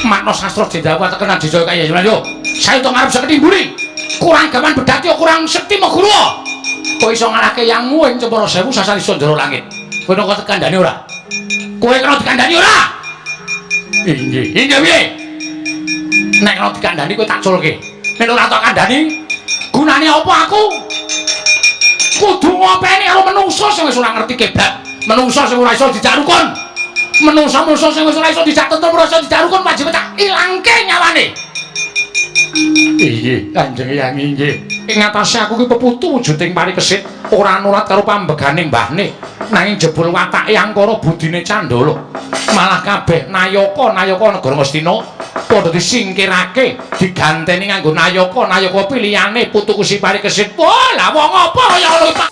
makna sastra Jendawa tekenan Dijaya kaya yo. Saya to ngarep sekti mburi. Kurang gaman bedati kurang sekti meguru. Kowe iso ngalahke yangmu ing Cempara Sewu sasar iso njero langit. Kowe kok tekandani ora? Kowe kena dikandani ora? Inggih, inggih piye? Nek kena dikandani kowe tak culke. Nek ora tak kandani, gunane apa aku? Kudu ngopeni karo menungso sing wis ora ngerti kebak. Menungso sing ora iso dijak rukun. Menungso-menungso sing wis ora iso dijak tentrem ora iso dijak rukun wajib tak ilangke nyawane. Iya, Kanjeng Hyang inggih. Ing atase aku ki peputu wujuding parikesit, ora nurat karo pambegane mbahne, nanging jebul watake angkara budine Candala. Malah kabeh nayaka negara Ngastina padha disingkirake, diganteni nganggo nayaka pilihane putuku si parikesit. Wah, lah wong apa kaya ngono Pak?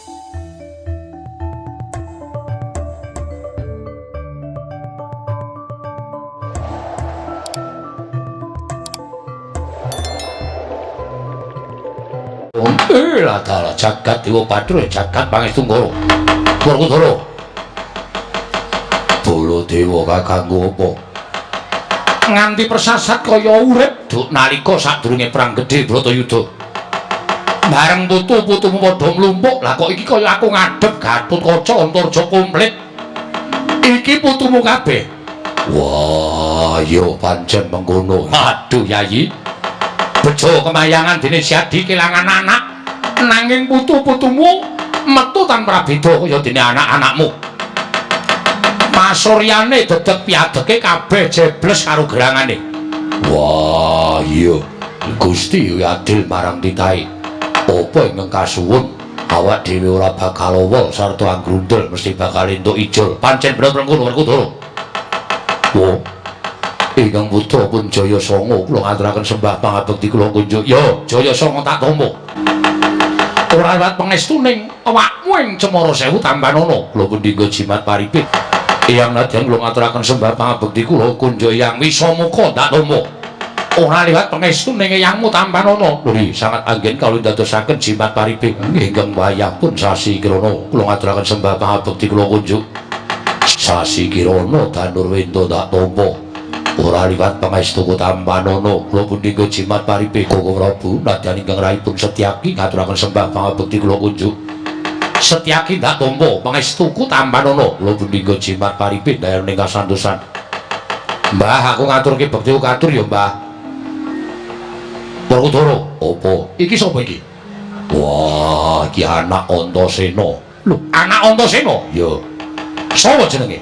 Ladala jagat Dewa Bathara jagat pangestu Ngara. Werkudara. Baladewa kakangku apa? Nganti persasat kaya urip duk nalika sadurunge perang gedhe Bratayuda. Bareng putu-putumu padha mlumpuk, lah kok iki kaya aku ngadhep Gatotkaca Antarja komplit. Iki putumu kabeh. Wah, ya pancen mengkono. Aduh, Yayi. Bejo kemayangan dene Siadi kelangan anak. Nanging putu-putumu metu tanpa beda kaya dene anak-anakmu. Pasuryane dedeg piadeke kabeh jebles karo gerangane. Wah, iya. Gusti adil marang titahe. Apa ingkang kasuwun awak dhewe ora bakal wol sarta anggrundel mesti bakal entuk ijol. Pancen bener-bener ngono Werkudara. Wo. Ingkang putra pun Jaya Sanga kula ngaturaken sembah pangabekti kula kunjuk. Ya, Jaya Sanga tak tampa. Ora liwat pangestuning awakmu ing Cemara Sewu Tambanana kula pun dinggo jimat paripit. Eyang nadyan kula ngaturaken sembah pangabekti kula kunjuk Hyang Wisamuka tak tampa. Ora liwat pangestuning Eyangmu Tambanana lho sangat anggen kawula dadosaken jimat paripit. Ingkang wayah pun sasi kirana kula ngaturaken sembah pangabekti kula kunjuk. Sasi kirana Danurwenda tak tampa. Ora liwat pangestuku Tambanana kula pun dinggo jimat paripit Koko Prabu nadyan ingkang raipun Setyaki ngaturaken sembah pangabekti kula kunjuk. Setyaki tak tampa pangestuku Tambanana kula pun dinggo jimat paripit dayaning kasantosan. Mbah aku ngaturke bekti katur ya Mbah. Werkudara, apa? Iki sapa iki? Wah, iki anak Antasena. Lho, anak Antasena? Ya. Sapa jenenge?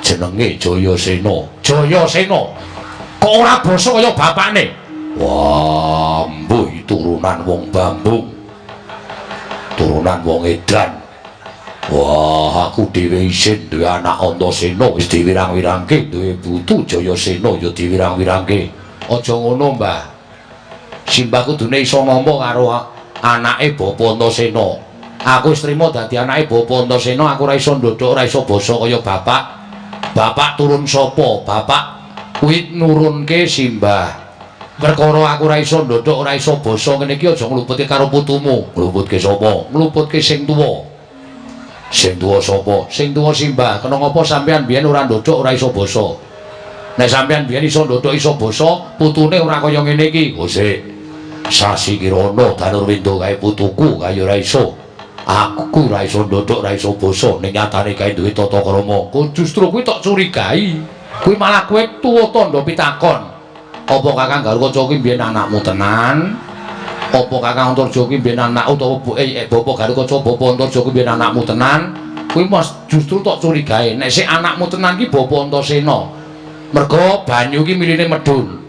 Jenenge Jayasena. Jayasena. Kok ora basa kaya bapakne? Wah, mbuh turunan wong Bambung. Turunan wong edan. Wah, aku dhewe isin duwe anak Antasena wis diwirang-wirangke, duwe putu Jayasena ya diwirang-wirangke. Aja ngono, Mbah. Simbah kudune iso nampa karo anake Bapa Antasena. Aku wis trima dadi anake Bapa Antasena, aku ora iso ndodhok, ora iso basa kaya bapak. Bapak turun sapa? Bapak kuwi nurunke Simbah. Perkara aku ora iso ndodhok, ora iso basa ngene iki aja ngluputke karo putumu. Ngluputke sapa? Ngluputke sing tuwa. Sing tuwa sapa? Sing tuwa Simbah. Kena ngapa sampean biyen ora ndodhok, ora iso basa? Nek sampean biyen iso ndodhok, iso basa, putune ora kaya ngene iki. Oh sik. Sasi Kirana Danurwenda kae putuku kaya ora iso. Aku ora iso ndodhok, ora iso basa, ning nyatane kae duwe tata krama. Kok justru kuwi tak curigai. Kuwi malah kowe tuwa tandha pitakon. Apa Kakang Garukaca kuwi mbiyen anakmu tenan? Apa Kakang Antarja kuwi mbiyen anak utawa Bapak Garukaca, Bapak Antarja kuwi mbiyen anakmu tenan? Kuwi mas justru tak curigai. Nek sik anakmu tenan ki Bapak Antasena. Mergo banyu ki miline medhun.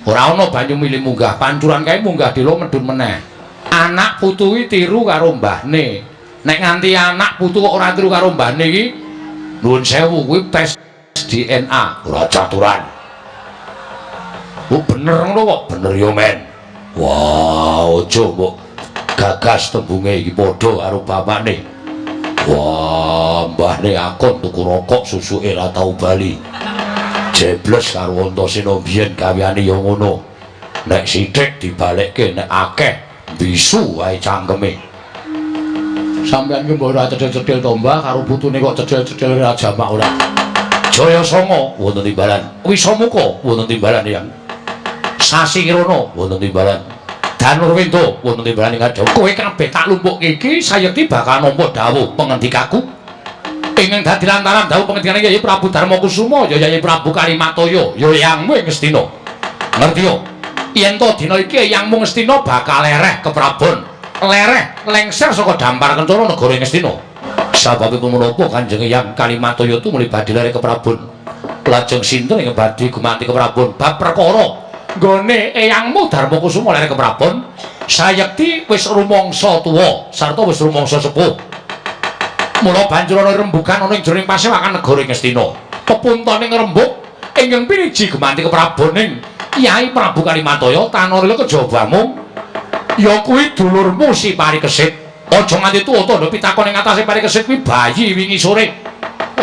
Ora ana banyu milih munggah, pancuran kae munggah dhewe medhun meneh. Anak putu iki tiru karo mbahne. Nek nganti anak putu kok ora tiru karo mbahne iki, nuwun sewu kuwi tes DNA, ora caturan. Oh bener ngono kok, bener yo men. Wah, aja mbok gagas tembunge iki padha karo bapakne. Wah, mbahne akon tuku rokok susuke ora tau bali. Jebles karo Antasena biyen gaweane ya ngono. Nek sithik dibalekke, nek akeh bisu wae cangkeme. Sampeyan ki mbok ora cedhil-cedhil to, Mbah, karo putune kok cedhil-cedhil ora jamak ora. Jaya Sanga wonten timbalan, Wisamuka wonten timbalan yang Sasi Kirana wonten timbalan, Danurwendra wonten timbalan ing dawuh kowe kabeh tak lumpukke iki sayekti bakal nampa dawuh pengendikaku ingkang dadi lantaran dawuh pengendikane Yayi Prabu Darmakusuma ya Yayi Prabu Kalimataya ya yangmu ing Ngastina. Ngerti yo? Yen to dina iki yangmu Ngastina bakal lereh keprabon, lereh lengser saka dampar kencana negara Ngastina. Sababipun menapa Kanjeng Hyang Kalimataya tumuli badhe lereh keprabon. Lajeng sinten ing badhe gumanti keprabon bab perkara nggone eyangmu Darmakusuma lereh keprabon sayekti wis rumangsa tuwa sarta wis rumangsa sepuh. Mula banjur ana rembugan ana ing jroning pasewakan negara Ngastina. Pepuntaning rembug ingkang piniji gumanti kepraboning Kyai Prabu Kalimataya tanurila kejabamu ya kuwi dulurmu si Parikesit. Aja nganti tuwa tandha pitakon ing atase Parikesit kuwi bayi wingi sore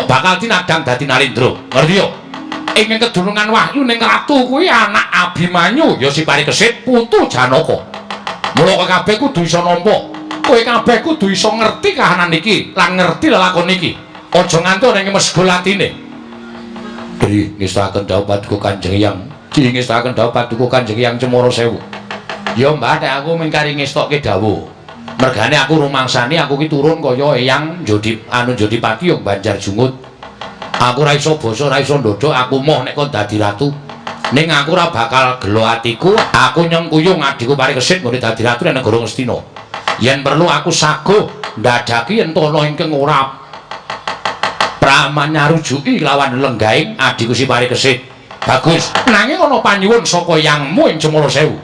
bakal tinadang dadi Narendra. Ngerti yo? Ingkang kedulungan wahyu ning ratu kuwi anak Abimanyu ya si Parikesit putu Janaka. Mula kabeh kudu isa nampa. Kowe kabeh kudu isa ngerti kahanan iki lan ngerti lelakon iki. Aja nganti ana ing mesgul atine. Dri ngestaken dawuh paduka Kanjeng Hyang. Ngestaken dawuh paduka Kanjeng Hyang Cemara Sewu. Ya Mbah nek aku mengkari ngestokke dawuh. Mergane aku rumangsani aku ki turun kaya Eyang Jodipati yo Banjarjungut. Aku ora iso basa, ora iso ndodhok, aku moh nek kon dadi ratu. Ning aku ora bakal gelo atiku, aku nyengkuyung adiku Parikesit ngene dadi ratu ning negara Ngastina. Yen perlu aku saguh ndadaki yen ana ingkang ora pramanyarujuki lawan lenggahing adiku si Parikesit. Bagus. Nanging ana panyuwun saka yangmu ing Cemara Sewu.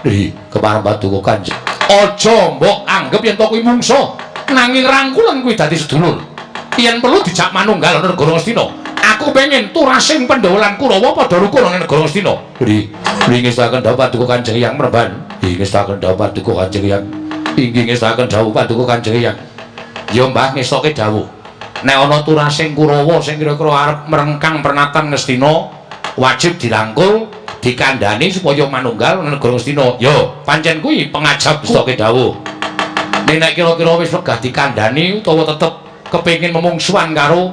Ih, kepareng paduka Kanjeng. Aja mbok anggep yen to kuwi mungsuh, nanging rangkulan kuwi dadi sedulur. Yen perlu dijak manunggal ana negara Ngastina. Aku pengen turasing Pandhawa lan Kurawa padha rukun ana negara Ngastina. Ri, ngestaken dawuh paduka Kanjeng Hyang Mremban. Ngestaken dawuh paduka Kanjeng Hyang. Inggih ngestaken dawuh paduka Kanjeng Hyang. Ya Mbah ngestoke dawuh. Nek ana turasing Kurawa sing kira-kira arep merengkang pernatan Ngastina, wajib dirangkul, dikandhani supaya manunggal ana negara Ngastina. Yo, pancen kuwi pengajap ngestoke dawuh. Nek kira-kira wis wegah dikandhani utawa tetep kepengin memungsuhan karo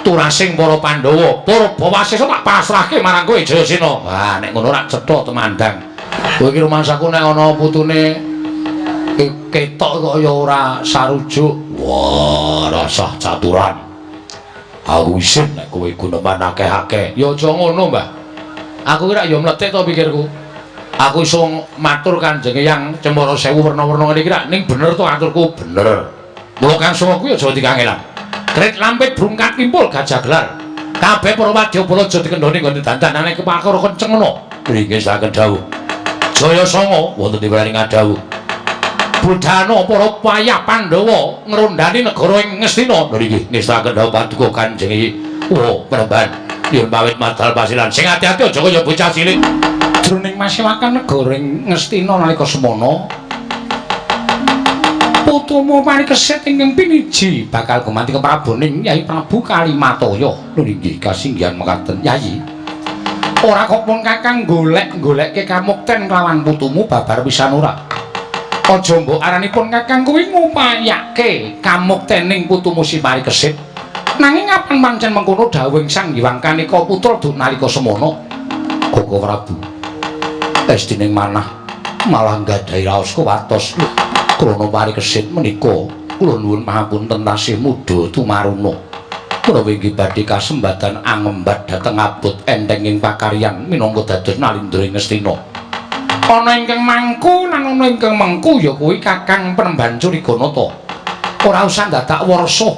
turasing para Pandhawa, para Bawasesa tak pasrahke marang kowe Jayasena. Wah, nek ngono rak cetha temandang. Kowe iki rumangsaku nek ana putune ketok kok ya ora sarujuk. Wah, rasah caturan. Aku isin nek kowe guneman akeh-akeh. Ya aja ngono, Mbah. Aku ki rak ya mletik to pikirku. Aku iso matur Kanjeng Hyang Cemara Sewu werna-werna ngene iki rak ning bener to aturku bener. Mula kang songo kuwi aja dikangelan. Kret lampit brungkat kimpul gajah gelar. Kabeh para wadyabala aja dikendhoni nggone dandanane kepakara kenceng ngono. Nggih saken dawuh. Jaya Sanga wonten timbaling dawuh. Budhana para payah Pandhawa ngrondani negara ing Ngastina. Nggih ngestaken dawuh paduka Kanjeng. Oh, Pramban. Yen pawit madal pasilan sing ati-ati aja kaya bocah cilik. Jroning masewakan negara ing Ngastina nalika semana putumu Parikesit ingkang piniji bakal gumanti kepraboning Yai Prabu Kalimataya. Lho nggih kasinggihan mekaten Yayi. Ora kok pun Kakang golek-golekke kamukten kelawan putumu babar pisan ora. Aja mbok aranipun Kakang kuwi ngupayake kamuktening putumu si Parikesit. Nanging apan pancen mengkono dawuhing Sang Hyang Kanika putra duk nalika semana. Koko Prabu. Estining manah malah nggadahi raos kuwatos. Krana Parikesit menika kula nuwun pangapunten tasih mudha tumaruna. Kula inggih badhe kasembadan angembat dhateng abot entenging pakaryan minangka dados nalindra ing Ngastina. Ana ingkang mangku lan ana ingkang mengku ya kuwi Kakang Penemban Curiganata. Ora usah dadak warsa.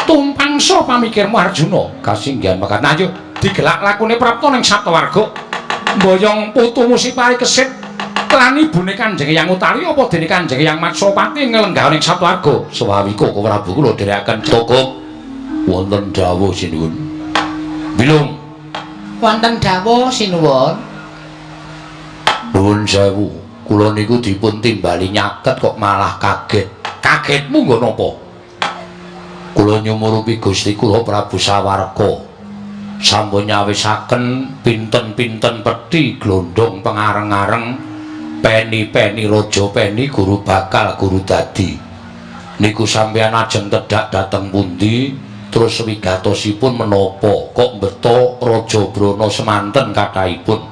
Tumpangsa pamikirmu Arjuna. Kasinggihan mekaten ayo digelak lakune prapta ning Saptawarga. Mboyong putumu si Parikesit lan ibune Kanjeng Hyang Utari apa dene Kanjeng Hyang Matsapati nglenggah ning Saptawarga. Sawawika Koko Prabu kula dherekaken cukup wonten dawuh sinuwun. Bilung. Wonten dawuh sinuwun. Nuwun sewu, kula niku dipun timbali nyaket kok malah kaget. Kagetmu nggo napa? Kula nyumurupi Gusti kula Prabu Sawarga sampun nyawisaken pinten-pinten pethi glondhong pengareng-areng peni-peni raja peni guru bakal guru dadi. Niku sampeyan ajeng tedhak dhateng pundi Terus wigatosipun menapa kok mbeta Raja Brana semanten kathahipun.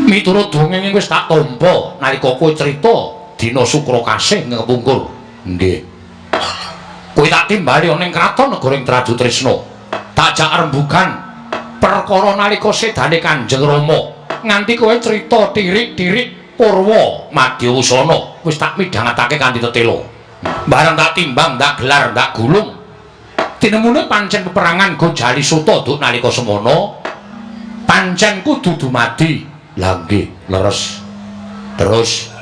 Miturut dongeng wis tak tampa nalika kowe crita dina Sukra Kasih ngepungkur. Nggih. Kowe tak timbali ana ing kraton negara Trajutrisna. Tak jak rembugan perkara nalika sedane Kanjeng Rama. Nganti kowe crita tirik-tirik Purwa Madyawusana wis tak midhangetake kanthi tetela. Bareng tak timbang, tak gelar, tak gulung. Tinemune pancen peperangan go Jali Suta nduk nalika semana. Pancen kudu dumadi. Lah nggih, leres. Terus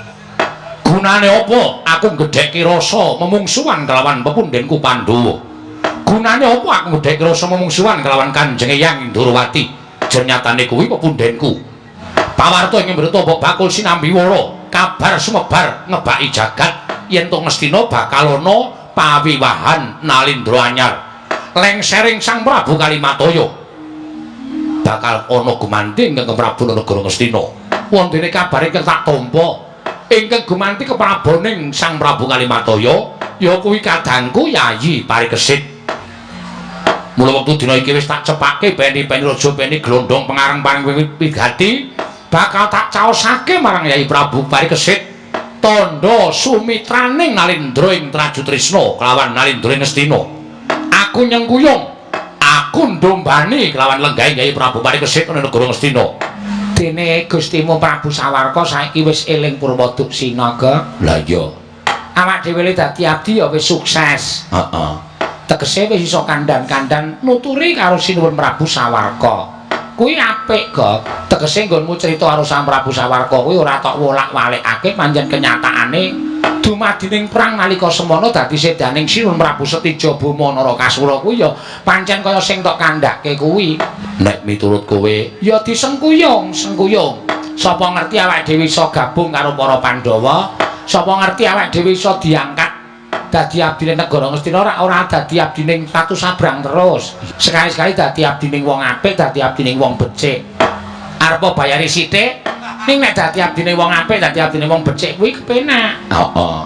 gunane apa aku gedheke rasa memungsuhan kelawan pepundhenku Pandhawa? Gunane apa aku gedheke rasa memungsuhan kelawan Kanjeng Eyang Indrawati? Janyatane kuwi pepundhenku. Pawarta ing mbreta bakul sinambi wala, kabar sumebar ngebaki jagat yen to Ngastina bakal ana pawiwahan Nalindra anyar. Lengsering Sang Prabu Kalimataya. Bakal ana gumanti ingkang Prabu negara Ngastina. Wontene kabar ingkang tak tampa ingkang gumanti keprabaning Sang Prabu Kalimataya ya kuwi kadangku Yayi Parikesit. Mula wektu dina iki wis tak cepake beni-beni raja beni glondhong pengareng paring wigati bakal tak caosake marang Yayi Prabu Parikesit tandha sumitraning Nalindra ing Trajutrisna kelawan Nalindra Ngastina. Aku nyengkuyung, aku ndombani kelawan lenggahing Yayi Prabu Parikesit ing negara Ngastina. Dene Gustimu Prabu Sawarka saiki wis eling Purwaduk Sinaga. Lah iya. Awak dhewe dadi abdi ya wis sukses. Heeh. Tegese wis iso kandhan-kandhan nuturi karo Sinuwun Prabu Sawarka. Kuwi apik, Gok. Tegese nggonmu crita karo Sang Prabu Sawarka kuwi ora tok wolak-walikake pancen kenyataane dumadining perang nalika semana dadi sedaning Sinuwun Prabu Setijabama Narakasura kuwi ya pancen kaya sing tok kandhake kuwi. Nek miturut kowe ya disengkuyung. Sapa ngerti awake dhewe iso gabung karo para Pandhawa, sapa ngerti awake dhewe iso diangkat dadi abdine negara Ngastina ora dadi abdining Ratu Sabrang terus. Sekali-sekali dadi abdining wong apik, dadi abdining wong becik. Arep bayari sithik, ning nek dadi abdining wong apik, dadi abdining wong becik kuwi kepenak. Heeh.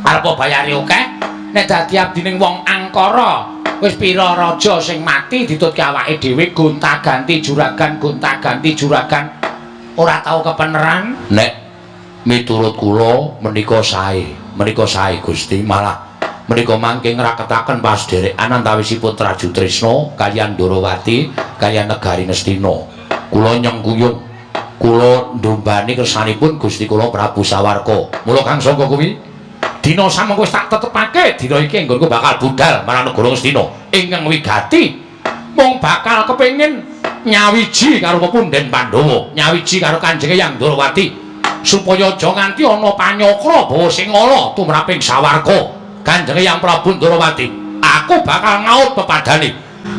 Arep bayari akeh, nek dadi abdining wong angkara, wis pira raja sing mati ditutke awake dhewe gonta-ganti juragan. Ora tau kepeneran. Nek miturut kula menika sae Gusti, malah menika mangke ngraketaken pasdereken antawisipun Trajutrisna kaliyan Ndrawati kaliyan negari Ngastina. Kula nyengkuyung, kula ndombani kersanipun Gusti kula Prabu Sawarka. Mula Kang Sangga kuwi dina samengko wis tak tetepake dina iki nggonku bakal budal marang negara Ngastina ingkang wigati mung bakal kepengin nyawiji karo pepundhen Pandhawa, nyawiji karo Kanjeng Eyang Ndrawati. Supaya aja nganti ana panyokra bawa sing ala tumraping Sawarka Kanjeng Eyang Prabu Ndrawati. Aku bakal ngaut pepadane,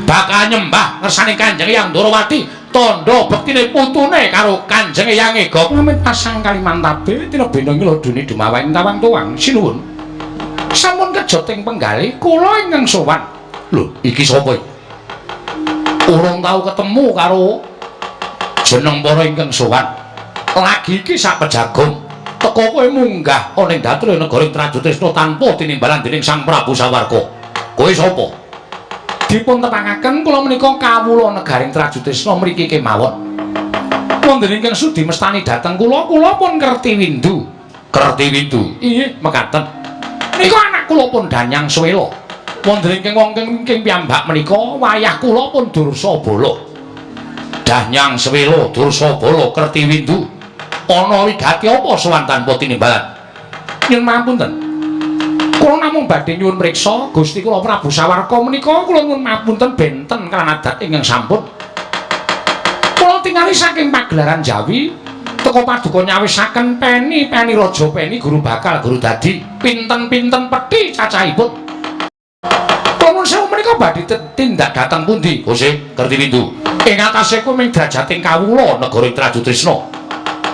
bakal nyembah ngersane Kanjeng Eyang Ndrawati tandha bektine putune karo Kanjeng Eyang Ega pamit pasang Kalimantabe tinebena nglodoni dumawahing tawang tuwang. Sinuwun sampun kejoting penggalih kula ingkang sowan. Lho, iki sapa iki? Urung tau ketemu karo jeneng para ingkang sowan. Lagi iki sak pejagung teka kowe munggah ana ing datre negara Trajutrisna tanpa tinimbalan dening Sang Prabu Sawarka. Kowe sapa? Dipun tepangaken kula menika kawula negaring Trajutrisna mriki kemawon. Wonten ingkang sudi mestani dhateng kula pun kerti windu. Kerti windu. Inggih, mekaten. Nika anak kula pun Danyang Swela. Wonten ingkang wonten ingkang piyambak menika wayah kula pun Dursabala. Danyang Swela, Dursabala, kerti windu. Ana wigati apa sowan tanpa tinimbalan? Nyuwun mapunten. Kula namung badhe nyuwun mriksa Gusti kula Prabu Sawarka menika kula nyuwun mapunten benten kan adat ingkang sampun. Kula tingali saking pagelaran Jawi teka paduka nyawisaken peni raja peni guru bakal guru dadi pinten-pinten pethi cacahipun. Kula nuwun sewu menika badhe tindak dhateng pundi? Gusti Kerti Windu. Ing atase kowe ming drajating kawula negara Trajutrisna.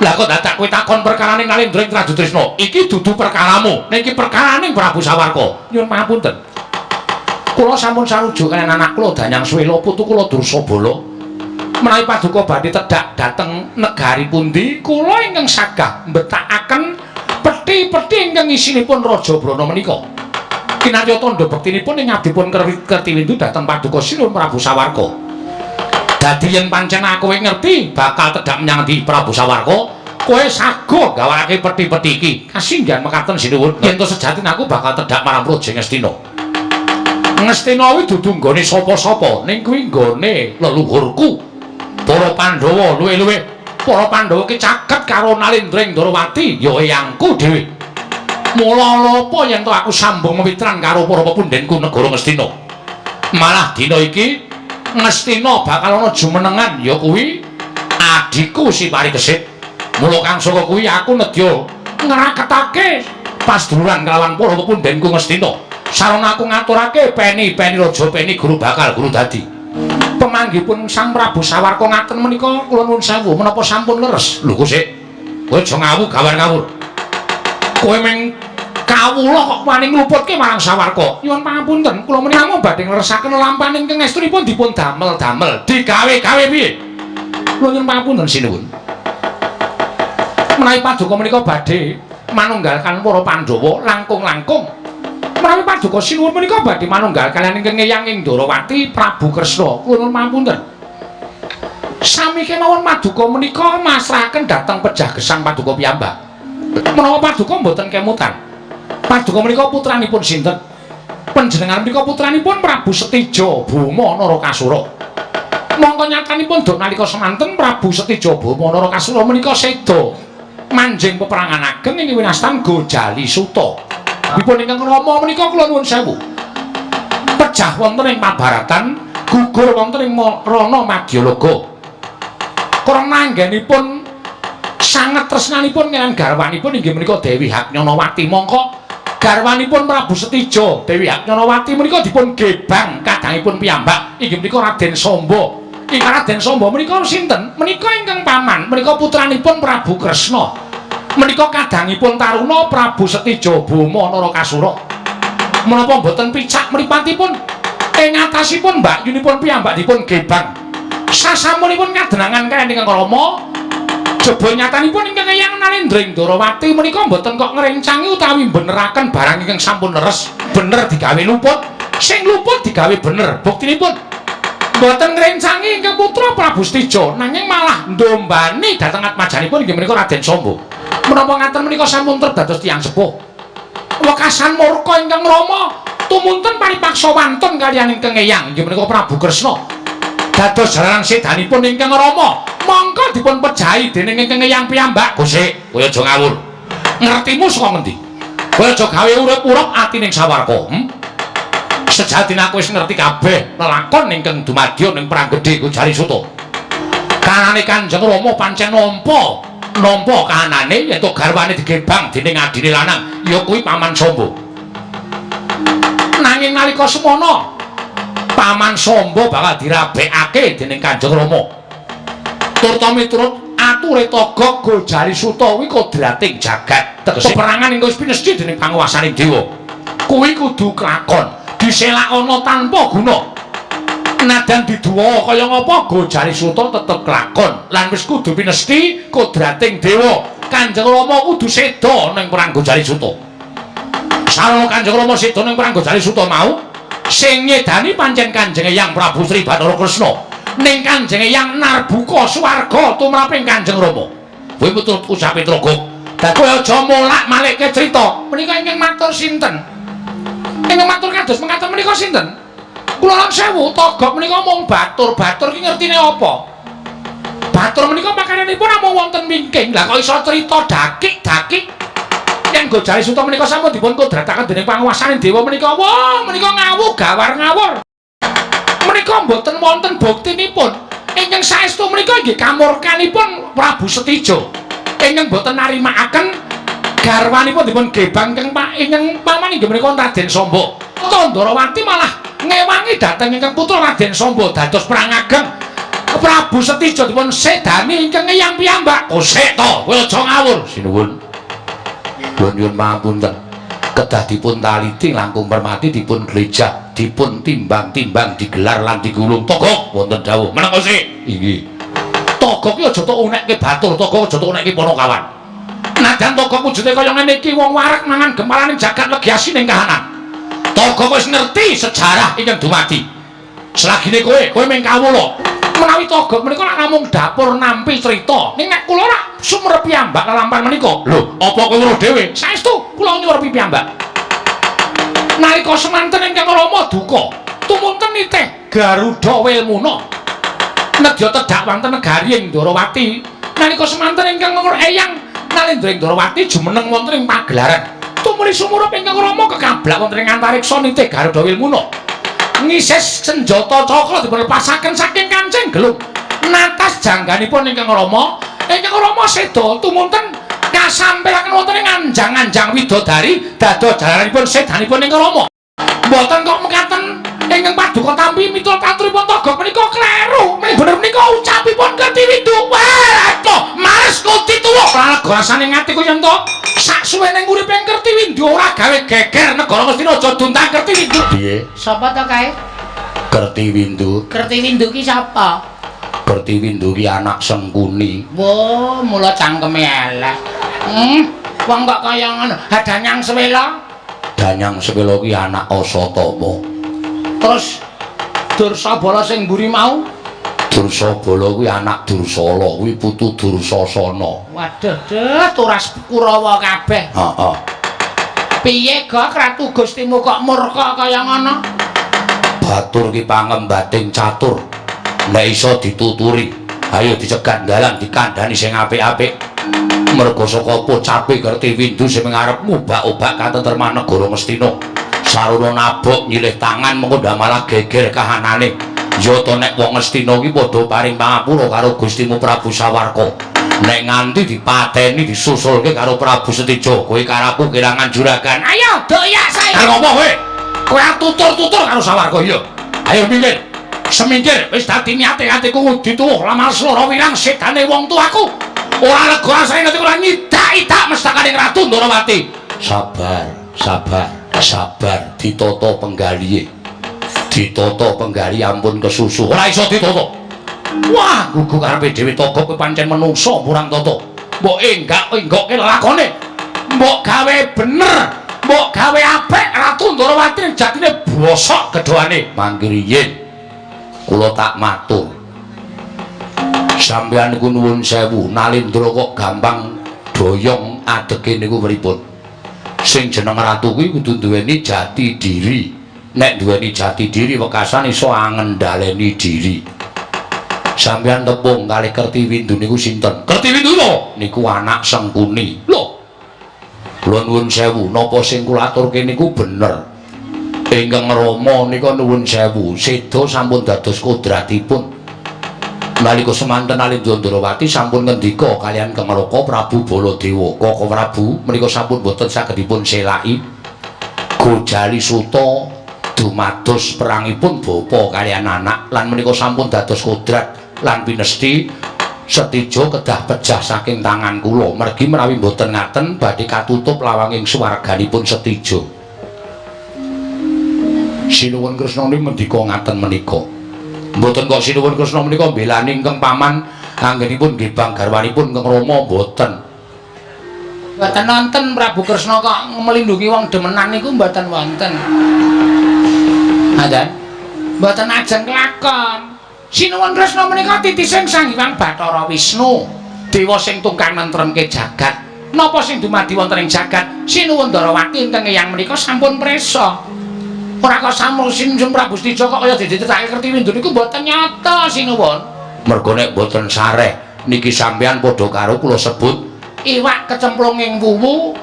Lah kok dadak kowe takon perkaraning Nalindra ing Trajutrisna? Iki dudu perkaramu, niki perkaraning Prabu Sawarka. Nyuwun pangapunten. Kula sampun sarujuk kaliyan anak kula Danyang Swela, putu kula Dursabala. Menawi paduka badhe tedhak dhateng negari pundi, kula ingkang sagah mbetakaken pethi-pethi ingkang isinipun Raja Brana menika. kinarya tandha bektinipun ing abdipun Kertiwindu dhateng Paduka Sinuwun Prabu Sawarka. Dadi yen pancen kowe ngerti bakal tedhak menyang ndi Prabu Sawarka, kowe sago gawake peti-peti iki. Kasinggihan mekaten Sinuwun, yen to sejatine aku bakal tedhak marang Praja Ngastina. Ngastina kuwi dudu nggone sapa-sapa, ning kuwi nggone leluhurku. Para Pandhawa luwih-luwih para Pandhawa ki caket karo Nalendra Ndrawati ya eyangku dhewe. Mula apa yen to aku sambung mewitran karo para pepundhenku negara Ngastina. Malah dina iki Ngastina bakal ana jumenengan ya kuwi adhiku si Parikesit. Mula kang saka kuwi aku nedya ngraketake pasduluran kelawan para pepundhenku Ngastina. Sarana aku ngaturake peni-peni raja peni guru bakal guru dadi. Pemanggihipun Sang Prabu Sawarka ngaten menika kula nuwun sewu menapa sampun leres. Lho Kusik, kowe aja ngawu gawar ngawur. Kowe meng kawula kok wani ngluputke marang Sawarka. Nyuwun pangapunten, kula menika namung badhe ngleresaken lampahan ingkang estunipun dipun damel-damel, digawe-gawe piye? Kula nyuwun pangapunten sinuwun. Menawi Paduka menika badhe manunggalkan para Pandhawa langkung-langkung menawi Paduka Sinuwun menika badhe manunggal kaliyan ingkang Eyang Ndrawati Prabu Kresna. Kula nuwun pamunten. Sami kemawon Paduka menika masrahaken dhateng pejah gesang Paduka piyambak. Menawa Paduka mboten kemutan. Paduka menika putranipun sinten? Panjenengan menika putranipun Prabu Setija Boma Narakasura. Mongko nyatanipun duk nalika semanten Prabu Setija Boma Narakasura menika seda manjing peperangan ageng ing winastan Gojali Suta. Dipun ingkang Rama menika kula nuwun sewu. Pejah wonten ing Mabaratan, gugur wonten ing Rana Madyalaga. Krana anggenipun sanget tresnanipun kaliyan garwanipun inggih menika Dewi Haknyanawati. Mongko garwanipun Prabu Setija, Dewi Haknyanawati menika dipun gebang kadangipun piyambak inggih menika Raden Samba. Ingkang Raden Samba menika sinten? Menika ingkang paman, menika putranipun Prabu Kresna. Menika kadangipun Taruna Prabu Setija Boma Narakasura. Menapa boten picak mripatipun ing atasipun mbakyunipun piyambak dipun gebang. Sasampunipun kadenangan kaliyan ingkang Rama, jaba nyatanipun ingkang Eyang Nalendra Ndrawati menika boten kok ngrencangi utawi beneraken barang ingkang sampun leres, bener digawe luput, sing luput digawe bener. Buktinipun boten ngrencangi ingkang putra Prabu Setija, nanging malah ndombani dhateng atmajanipun inggih menika Raden Samba. Menapa ngaten menika sampun terdados tiyang sepuh. Wekasan murka ingkang Rama tumunten paripaksa wantun kaliyan ingkang Eyang inggih menika Prabu Kresna. Dados jalaran sedanipun ingkang Rama mongko dipun pejahi dening ingkang Eyang piyambak. Gusik, kowe aja ngawur. Ngertimu saka ngendi? Kowe aja gawe urip-urip ati ning Sawarka. Sejatine aku wis ngerti kabeh lelakon ingkang dumadya ning Perang Gedhe Gojali Suta. Kanane Kanjeng Rama pancen nampa kahanane yen to garwane digebang dening adine lanang ya kuwi Paman Samba. Nanging nalika semana Paman Samba bakal dirabekake dening Kanjeng Rama. Turta miturut ature Togog Gojali Suta kuwi kodrating jagat. Tegese peperangan ingkang wis pinesti dening panguwasaning dewa. Kuwi kudu kelakon, diselak ana tanpa guna. Nadan diduwa kaya ngapa Gojali Suta tetep kelakon lan wis kudu pinesti kodrating dewa. Kanjeng Rama kudu seda ning Perang Gojali Suta. Sarana Kanjeng Rama seda ning Perang Gojali Suta mau, sing nyedani pancen Kanjeng Eyang Prabu Sri Bathara Kresna. Ning Kanjeng Eyang narbuka swarga tumraping Kanjeng Rama. Kuwi miturut ucape Trogok. Dadi kowe aja molak-malikke crita. Menika ingkang matur sinten? Ingkang matur kados mekaten menika sinten? Kula nuwun sewu, Togok menika mung batur. Batur ki ngertine apa? Batur menika pakaryanipun namung wonten wingking. Lah kok iso crita dakik-dakik? Yen Gojali Suta menika sampun dipun kodrataken dening panguwasaning dewa menika. Wah, menika ngawu gawar ngawur. Menika mboten wonten buktinipun. Ingkang saestu menika inggih kamurkanipun Prabu Setija. Ingkang boten narimakaken garwanipun dipun gebang ingkang paman inggih menika Raden Samba. Ndrawati malah ngewangi dhateng ingkang putra Raden Samba dados perang ageng. Prabu Setija dipun sedani ingkang Eyang piyambak. Kosek to, kowe aja ngawur. Sinuwun. Nyuwun pangapunten. Kedah dipun taliti langkung permati dipun glejah, dipun timbang-timbang digelar lan digulung. Togok wonten dawuh. Meneng Kosek. Inggih. Togok ki aja tok unekke batur, Togok aja tok unekke Panakawan. Najan Togok wujude kaya ngene iki wong warak mangan gemaraning jagat legiasi ning kahanan. Togo wis ngerti sejarah ingkang dumadi. Selagine kowe mung kawula. Menawi Togo menika lak namung dapur nampi crita. Ning nek kula rak sumerep piyambak lampahan menika. Lho, apa kowe weruh dhewe? Saestu kula nyuwun piyambak. Nalika semanten ingkang Rama duka, tumunten nitih Garuda Wilmuna. Nedya tedhak wonten negari ing Ndorowati. Nalika semanten ingkang Eyang Nalendra ing Ndorowati jumeneng wonten ing pagelaran. Tumuli sumurup ingkang Rama kekablak wonten ing antariksa nitih Garuda Wilmuna. Ngisis senjata cakra dipunlepasaken saking kancing gelung. Natas jangganipun ingkang Rama seda tumunten kasampaiaken wonten ing anjang-anjang widodari dados dalanipun sedanipun ingkang Rama. Mboten kok mekaten ingkang paduka tampi miturut aturipun Togo menika kleru. Bener menika ucapipun Kertiwindu. Waduh, males kuti tuwa. Pralega rasane ngatiku yen to sak suwene uriping Kertiwindu ora gawe geger negara Ngastina aja duntang Kertiwindu. Piye? Sapa to kae? Kertiwindu. Kertiwindu ki sapa? Kertiwindu ki anak Sengkuni. Wo, mula cangkeme elek. Wong kok kaya ngono. Hadanyang Swela. Danyang Swela ki anak Asatama. Terus Dursabala sing mburi mau? Dursabala kuwi anak Dursala, kuwi putu Dursasana. Waduh, turas Kurawa kabeh. Heeh. Piye Gok Ratu Gustimu kok murka kaya ngono? Batur ki pangembating catur. Nek iso dituturi, ayo dicegat dalan dikandhani sing apik-apik. Merga saka pocape Kertiwindu sing ngarep ngubak-ubak katentreman negara Ngastina. Saruna nabok nyilih tangan mengko ndamalah geger kahanane. Ya to nek wong Ngastina ki padha paring pangapura karo Gustimu Prabu Sawarka. Nek nganti dipateni disusulke karo Prabu Setija, kowe karaku kelangan juragan. Ayo, doyak saya. Karo ngopo kowe? Kowe tutur-tutur karo Sawarka iya. Ayo minggir. Semingkir wis dadi niate atiku ngudi tuwuh lamar sloro wirang sedane wong tuaku. Ora lega rasane nek ora nyidak-idak mestakaning Ratu Ndorowati. Sabar, ditata penggalihe. Ditata penggalihe ampun kesusu. Ora iso ditata. Wah, gugu karepe dhewe Togo kowe pancen menungsa murang tata. Mbok enggak-enggokke lakone. Mbok gawe bener, mbok gawe apik Ratu Ndorowati jatine bosok gedhoane. Mangkir yen kula tak matur. Sampeyan niku nuwun sewu, Nalendra kok gampang doyong adege niku pripun? Sing jeneng ratu kuwi kudu duweni jati diri. Nek duweni jati diri wekasan iso angendhaleni diri. Sampeyan tepung kalih Kertiwindu niku sinten? Kertiwindu lho, niku anak Sengkuni. Lho. Kula nuwun sewu, napa sing kula aturke niku bener. Ingkang Rama nika nuwun sewu, seda sampun dados kodratipun. Nalika semanten Nalendra Ndorowati sampun ngendika kaliyan Kang Raka Prabu Baladewa, Kaka Prabu menika sampun boten saged dipun selaki. Gojali Suta dumados perangipun bapa kaliyan anak lan menika sampun dados kodrat lan pinesti Setija kedah pejah saking tangan kula. Mergi menawi boten ngaten badhe katutup lawanging swarganipun Setija. Sinuwun Kresna mendika ngaten menika. Mboten kok sinuwun Kresna menika mbelani ingkang paman anggenipun gebang garwanipun Kang Rama mboten. Mboten wonten Prabu Kresna kok melindungi wong demenan niku mboten wonten. Adan. Mboten ajeng kelakon. Sinuwun Kresna menika titising Sang Hyang Bathara Wisnu, dewa sing tungkang nentremke jagat. Napa sing dumadi wonten ing jagat? Sinuwun Ndorowati ingkang eyang menika sampun presa. Ora kok sampun Sinuwun Prabu Setija kok kaya dicritake Kertiwindu niku mboten nyata sinuwun. Mergo nek mboten sareh niki sampeyan padha karo kula sebut iwak kecemplung ing wuwu,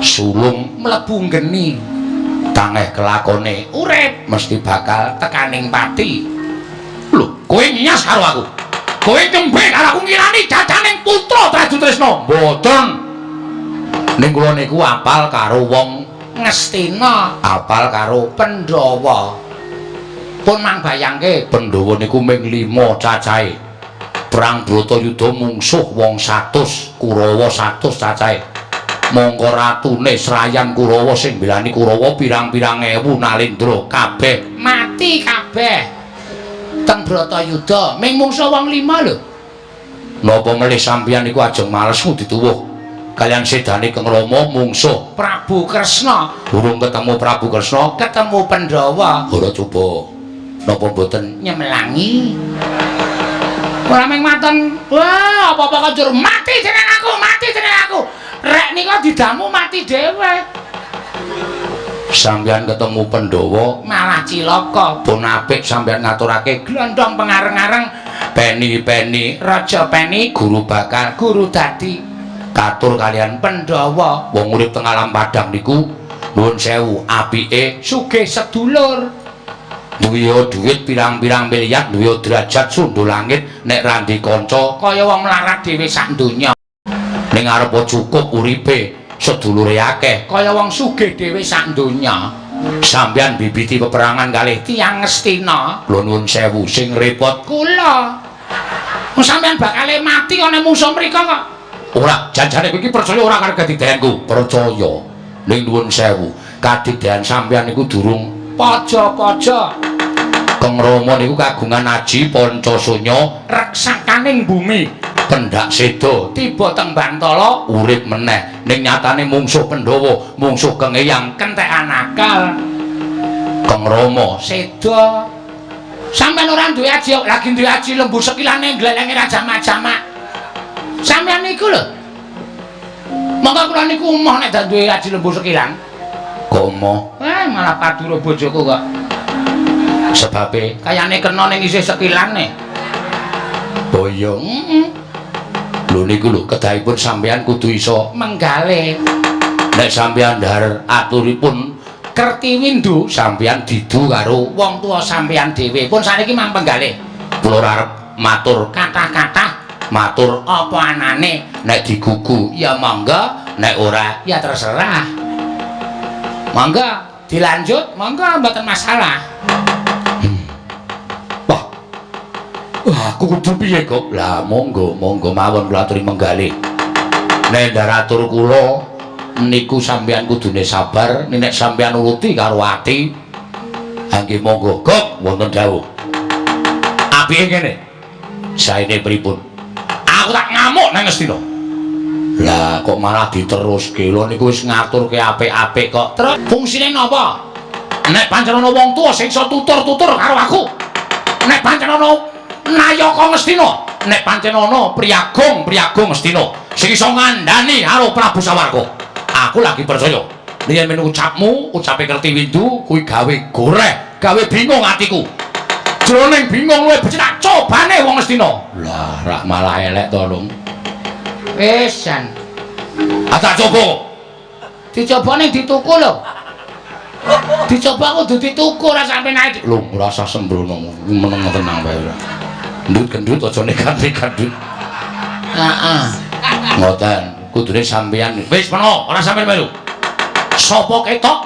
sulung mlebu geni. Tangeh kelakone urip mesti bakal tekaning pati. Lho, kowe nyas karo aku. Kowe kembe karo aku ngirani dacaning putra Traju Tresna. Mboten. Ning kula niku apal karo wong Ngastina, apal karo Pandhawa. Pun mang bayangke Pandhawa niku ming 5 cacahe. Perang Bratayuda mungsuh wong 100, Kurawa 100 cacahe. Mongko ratune Srayan Kurawa sing mbelani Kurawa pirang-pirang ewu Nalendra kabeh mati kabeh. Teng Bratayuda ming mungsuh wong 5 lho. Napa melih sampeyan niku ajeng males ngudi tuwuh? kalian sedane Kang Rama mungsuh Prabu Kresna. durung ketemu Prabu Kresna Ketemu Pandhawa. ora coba napa mboten Nyemelangi. Ora mung maten. Wah, apa-apa kok mati jeneng aku, mati jeneng aku. Rek nika didamu mati dhewe. sampeyan ketemu Pandhawa Malah cilaka. pun apik sampeyan ngaturake Glondong pengareng-areng peni-peni Raja Peni guru bakal guru dadi katur kalian Pandhawa. wong urip teng alam padang niku nuwun sewu apike Sugih sedulur. duwe dhuwit pirang-pirang miliar duwe derajat sundul langit nek randi kanca Kaya wong melarat dhewe sak donya. ning arep cukup uripe sedulure akeh Kaya wong sugih dhewe sak donya. sampeyan bibiti peperangan kalih Tiyang Ngastina. kula nuwun sewu sing repot Kula. Wong sampean bakal mati ana musuh mrika kok. ora janjane kowe iki percaya ora karo kadidayanku percaya ning nuwun sewu kadidayan sampeyan niku durung Paja-paja Kang Rama niku kagungan aji Pancasunya reksakaning bumi. pendak sedo Tiba teng Bantala urip meneh ning nyatane mungsuh Pandhawa mungsuh kengeyang kentekan akal. Kang Rama Seda. Sampeyan ora duwe aji, lagi duwe aji lembu sekilane glelenge ra jamak-jamak. Sampeyan niku lho. Monggo kula niku emoh nek dak duwe aji lembu sekilan. komo Malah padura bojoku kok. sebabe Kayane kena ning isih sekilane. oh iya lho niku lho kedahipun sampeyan kudu iso Menggale. nek sampeyan ndar aturipun Kertiwindu sampeyan didu karo wong tuwa sampeyan dhewe pun saniki mang penggalih. kula arep matur Kathah-kathah matur apa anane? nek digugu Ya monggo, nek ora ya terserah. Monggo dilanjut, monggo mboten masalah. wah aku kudu piye kok lah monggo mawon kula aturi menggalih nek ndar atur kula niku sampeyan kudune sabar nek sampeyan nuruti karo ati nggih monggo kok wonten dawuh apike kene saene pripun Aku tak ngamuk nang Ngastina. lah kok malah diteruske lho niku wis ngaturke apik-apik kok Terus fungsine napa? Nek pancen ana wong tuwa sing iso tutur-tutur karo aku. Nek pancen ana nayaka Ngastina, nek pancen ana priyagung Ngastina sing iso ngandani karo Prabu Sawarga. Aku lagi percaya. Yen men ucapmu, ucape Kertiwindu kuwi gawe goreh, gawe bingung atiku. Jroning bingung luwih becik tak cobane wong Ngastina. lah rak malah elek to lho Wis jan. tak coba Dicoba ning dituku lho. Dicoba kudu dituku ora sampe naik. lho ora usah sembrono meneng tenang wae ora ndut gendut aja nekat-nekat ndut Heeh. ngoten kudune sampeyan wis meno ora sampeyan melu sapa ketok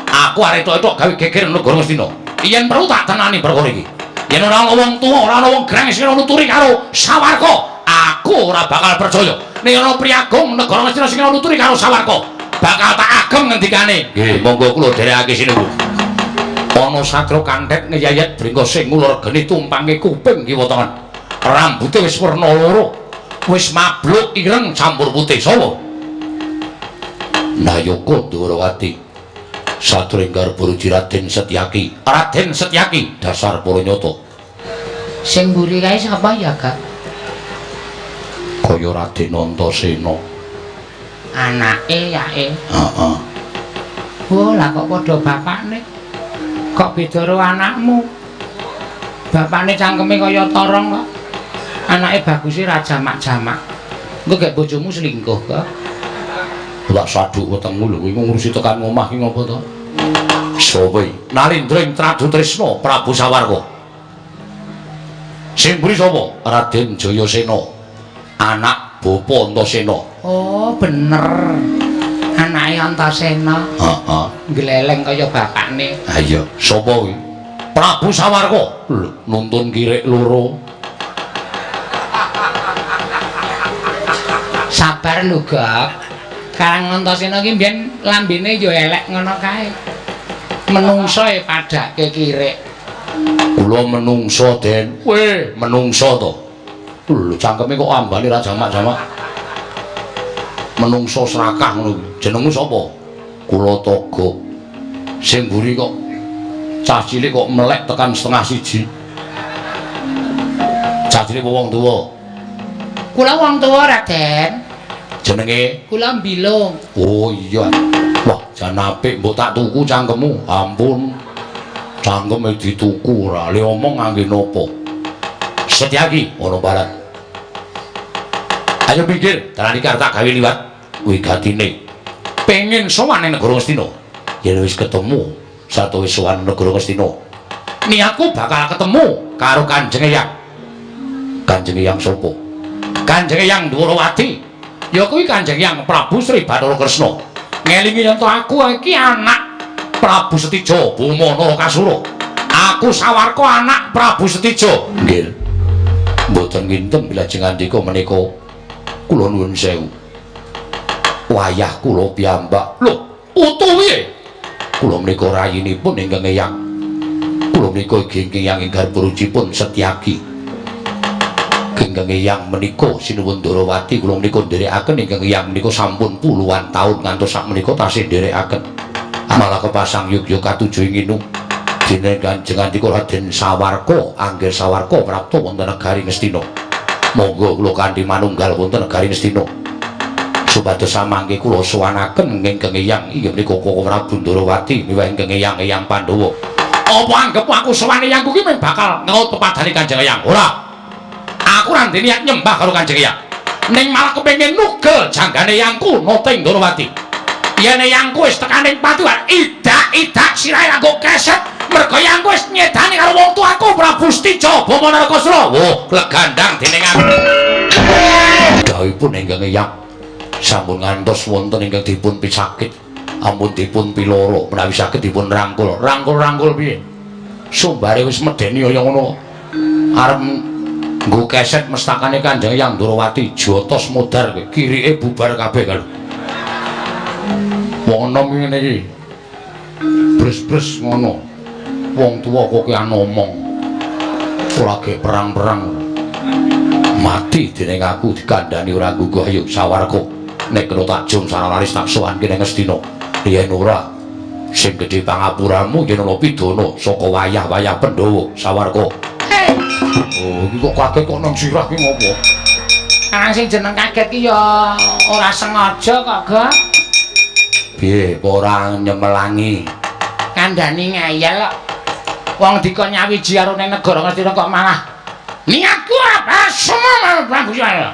aku arek tok-tok gawe geger negara Ngastina yen perlu tak tenani perkara iki yen ora ana wong tuwa ora ana wong greng sing nuturi karo Sawarga aku ora bakal percaya nek ana priyagung negara Ngastina sing nuturi karo Sawarga bakal tak agem ngendikane nggih monggo kula dherekake sinuwun ana satru kanthet ngeyayat bringko sing ngulur geni tumpange kuping kiwa tangan rambute wis werna loro wis mabluk ireng campur putih sapa Nayaka Dwarawati satring garba ruji Raden Setyaki dasar para nyata Sing mburi kae sapa ya, Kak? kaya Raden Antasena Anake yake. heeh Oh, lah kok padha bapakne. Kok beda karo anakmu? Bapakne cangkeme kaya torong kok. Anake baguse ra jamak-jamak. Engko gek bojomu selingkuh kok. tak saduk wetengmu lho kowe ngurusi tekan omah ki ngopo to sapa iki Nalindring Tradu Trisna Prabu Sawarga sing mburi sapa Raden Jayasena anak Bapa Antasena Oh, bener. Anake Antasena. heeh Gleleng kaya bapakne. ha iya sapa kuwi Prabu Sawarga lho nuntun kirik loro Sabar lho, Gak. Karang Antasena ki mbiyen lambene ya elek ngono kae. Menungso e padake kirik. kula menungso Den weh menungso to lho cangkeme kok ambane ra jamak-jamak menungso serakah ngono jenengmu sapa kula Toga sing mburi kok cah cilik kok melek tekan setengah siji cah cilik wong tuwa kula wong tuwa Raden jenenge kula Mbilung oh iya wah jan apik mbok tak tuku cangkemmu ampun cangkeme dituku ora le omong ngangge napa Setyaki ono barat ayo pikir dalane iki arep tak gawe liwat kuwi gatine pengen sowan ning negara Ngastina yen wis ketemu satu wis sowan negara Ngastina niatku bakal ketemu karo Kanjeng Eyang Kanjeng Eyang sapa Kanjeng Eyang Ndwarawati ya kuwi Kanjeng Eyang Prabu Sri Bathara Kresna ngelingi yen aku iki anak Prabu Setija Boma Narakasura aku Sawarka anak Prabu Setija nggih mboten nginten bilajeng andika menika kula nuwun sewu wayah kula piyambak lho utawi kula menika rayinipun ingkang Eyang kula menika ingkang Eyang ingkang purujipun Setyaki ingkang Eyang menika sinuwun Ndwarawati kula menika nderekaken ingkang Eyang menika sampun puluhan taun ngantos sak menika tasih nderekaken malah kepasang yogya katujuh nginu dene Kanjeng andika Raden Sawarka angger Sawarka prapta wonten negari Ngastina monggo kula kanthi manunggal wonten negari Ngastina supados samangke kula sowanaken ingkang Eyang inggih menika Koko Prabu Ndwarawati miwah ingkang Eyang Pandhawa apa anggep aku sowan Eyangku ki bakal ngaut pepadane Kanjeng Eyang ora aku ra niat nyembah karo Kanjeng Eyang ning malah kepengin nugel janggane Eyangku Noting Ndwarawati yen Eyangku wis tekan ing Patuhan idak sirahe nganggo keset merga Eyangku wis nyedani karo wong tuaku Prabu Setija Boma Narakasura woh legandang dening aku dawuhipun ingkang Eyang sampun ngantos wonten ingkang dipun pisakit ampun dipun piloro menawi saged dipun rangkul piye sumbare wis medeni kaya ngono arep nggo keset mestakane Kanjeng Eyang Ndwarawati jotos modar kirike bubar kabeh kalau wong enom ngene iki bres-bres ngono wong tuwa kok ki ngomong ora ge perang-perang mati dening aku dikandhani ora gugah ayo Sawarka nek kena tak jum saralaris tak sowanke ning Ngastina yen ora sing gedhe pangapuramu yen ana pidana saka wayah-wayah Pandhawa Sawarka oh iki kok kaget kok nang sirah ki ngopo Kang sing jeneng kaget ki ya ora sengaja kok Gak piye ora nyemelangi kandhani ngeyel kok wong dikon nyawiji karo ning negara Ngastina kok malah niatku apa semua Prabu Jaya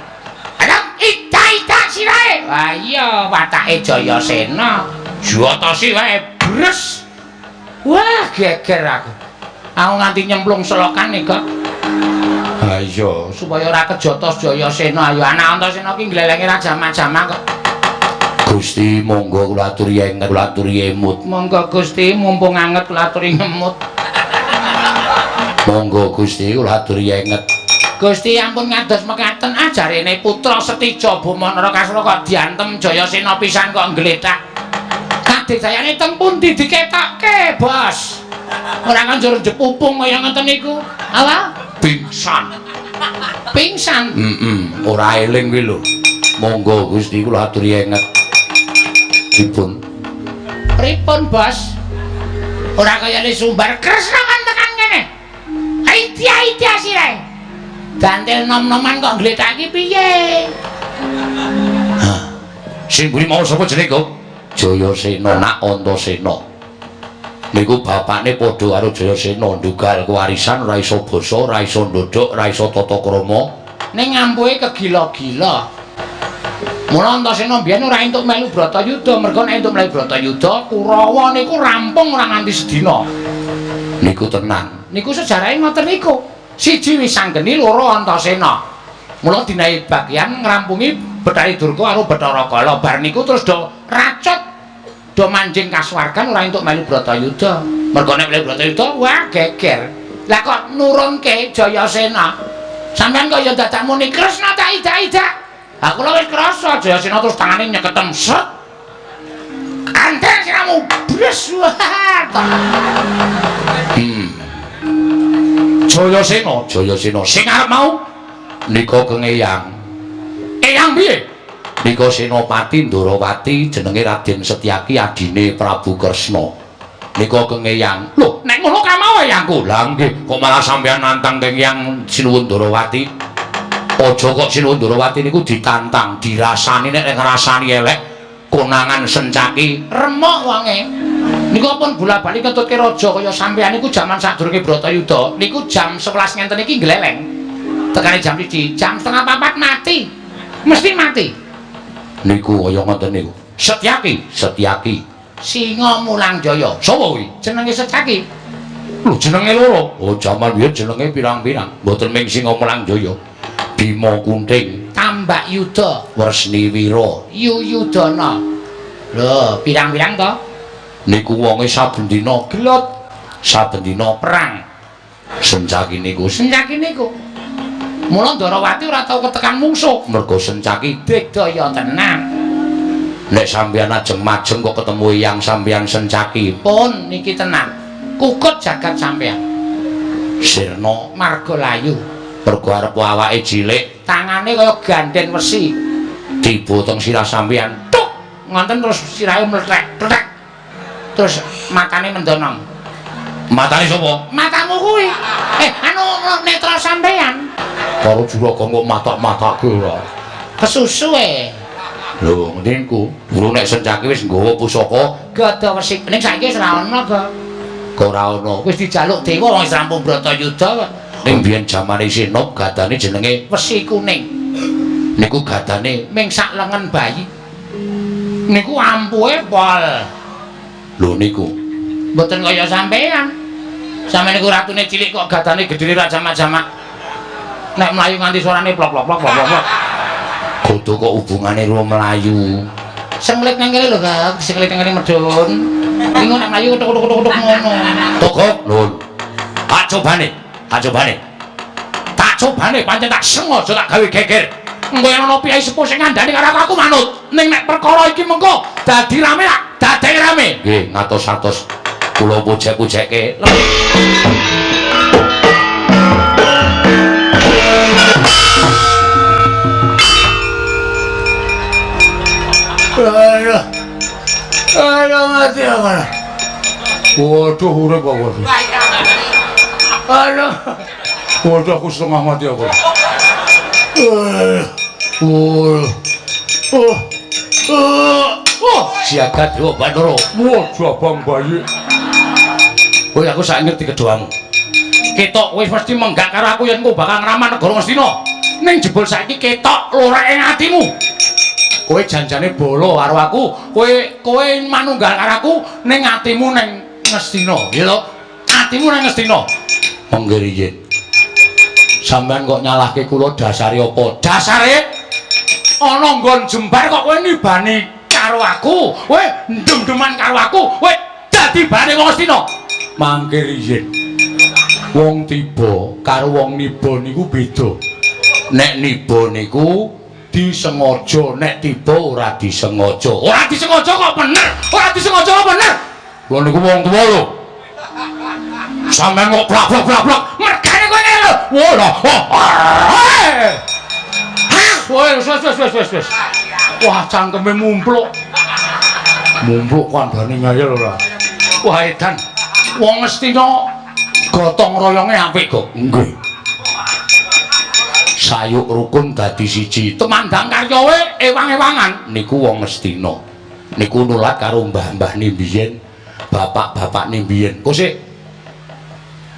ada ita sirahe wah iya watake Jayasena jotosi wae bres wah geger aku nganti nyemplung selokan nih kok ha iya supaya ora kejotos Jayasena ayo anak Antasena ki nglelengi ra jama-jama kok Gusti monggo kula aturi enget kula aturi emut monggo Gusti mumpung anget kula aturi ngemut monggo Gusti kula aturi enget Gusti ampun ngados mekaten ajarene putra Setija Boma Narakasura kok diantem Jayasena pisan kok nggletak kadhayane teng pundi diketokke bos ora kan njur jepupung kaya ngoten niku apa pingsan ora eling kuwi lho monggo Gusti kula aturi enget pripun bos ora kaya le sumbar Kresna kan tekan kene aitia sirahe gantel nom-noman kok ngletak iki piye sing mburi mau sapa jenenge kok Jayasena nak Antasena niku bapakne padha karo Jayasena ndugal kewarisan ora iso basa ora iso ndodhok ora iso tata krama ning ngampuhe kegila-gila mula Antasena biyen ora entuk melu Bratayuda merga nek entuk melu Bratayuda Kurawa niku rampung ora nganti sedina niku tenan niku sejarahe ngoten niku siji wis sanggeni loro Antasena mula dinae bagian ngrampungi Bathari Durga karo Bathara Kala bar niku terus do racut do manjing kasuwargan ora entuk melu Bratayuda merga nek melu Bratayuda wah geger lah kok nurunke Jayasena sampean kok ya dadak muni Kresna tak ida-ida aku lho wis krasa Jayasena terus tangane nyeketem set anten siramu bres Jayasena sing arep mau nika Kang Eyang piye Nika Senopati Ndorowati jenenge Raden Setyaki adine Prabu Kresna. Nika kengeyang. Lho, nek ngono kamau eyangku. Lah nggih, kok malah sampeyan nantang kengeyang Sinuwun Ndorowati? Aja kok Sinuwun Ndorowati niku ditantang, dirasani nek ngrasani elek konangan Sencaki remuk wonge. Niku pun bola-bali ketutke raja kaya sampeyan niku jaman sadurunge Bratayuda. Niku jam 11 ngenten iki gleleng. Tekane jam 1, jam 3:30 mati. Mesti mati. Niku kaya ngoten niku. Setyaki. Singa Mulang Jaya. Sapa kuwi? Jenenge Setyaki. Lho jenenge loro. Oh jaman biyen jenenge pirang-pirang. Mboten ming Singa Mulang Jaya. Bima Kunting, Tambak Yuda, Wresni Wira, Yuyudana. Lho, pirang-pirang to? Niku wonge saben dina gelut, saben dina perang. Sencaki niku. Mula Ndorowati ora tau ketekan mungsuh, mergo Sencaki digdaya tenan. Nek sampeyan ajeng majeng kok ketemu Eyang sampeyan Sencaki, pun niki tenan. Kukut jagat sampeyan. Sirna Margalayu, mergo arep awake cilik, tangane kaya gandhen wesi. Tiba teng sirah sampeyan, tuk, ngoten terus sirahe mlethek, plethek. Terus matane mendonong. Matane sapa? Matamu kuwi. Netra sampeyan. Karo juragan kok matak-matake ora. Kesusu Lho, ngeniku, guru nek Sencaki wis nggawa pusaka gada wesi. Ning saiki wis ora ana, kok ora ana. Wis dijaluk dewa wong wis rampung Bratayuda kok. Ning biyen jamane Sinop gadane jenenge Wesi Kuning. Niku gadane ming sak lengen bayi. Niku ampuhe pol. Lho niku. Mboten kaya sampean. Sampeyan niku ratune cilik kok gadane gedhe ra jamak-jamak. Nek mlayu nganti suarane plok-plok-plok. Kudu kok hubungane karo mlayu. Senglit nang kene lho, Kak. Senglit nang kene medun. Bingung nek mlayu kutuk-kutuk ngono. Tokok, lho. Acobane. Tak cobane pancen tak sengaja tak gawe geger. Engko yen ana piyai sepuh sing ngandani karo aku manut. Ning nek perkara iki mengko dadi rame tak dadek rame. Nggih, ngatos-atos kula pujek-pujekke. Aduh, mati aku. Waduh, urip aku. Waduh, aku setengah mati aku. Jagat Dewa Bandara. Waduh, abang bayi. Kowe aku sak ngerti kedoamu. Ketok wis mesti menggak karo aku yen kowe bakal ngramah negara Ngastina. Ning jebul saiki ketok lorek ing atimu. Kowe janjane bolo karo aku, kowe manunggal karo aku ning atimu ning Ngastina, ya to? Atimu ning Ngastina. Monggo riyen. Sampeyan kok nyalahke kula dasare apa? Dasare ana nggon jembar kok kowe nibani karo aku, kowe ndem-deman karo aku, kowe dadi bane wong Ngastina. Mangke riyen. Wong tiba karo wong niba niku beda. Nek niba niku disengaja, nek tiba ora disengaja. Ora disengaja kok bener. Ora disengaja kok bener. Lha niku wong tuwa lho. Sampeyan kok blak-blak. Mergane kowe ngene lho. Wah, wes. Wah, cangkeme mumpluk. Mumpluk kandhane ngayal ora. Wah, edan. Wong Ngastina gotong royonge apik kok. Nggih. Sayuk rukun dadi siji. Temandang karyawe ewang-ewangan niku wong Ngastina. Niku nulat karo mbah-mbah nimbiyen, bapak-bapak nimbiyen. Kok sik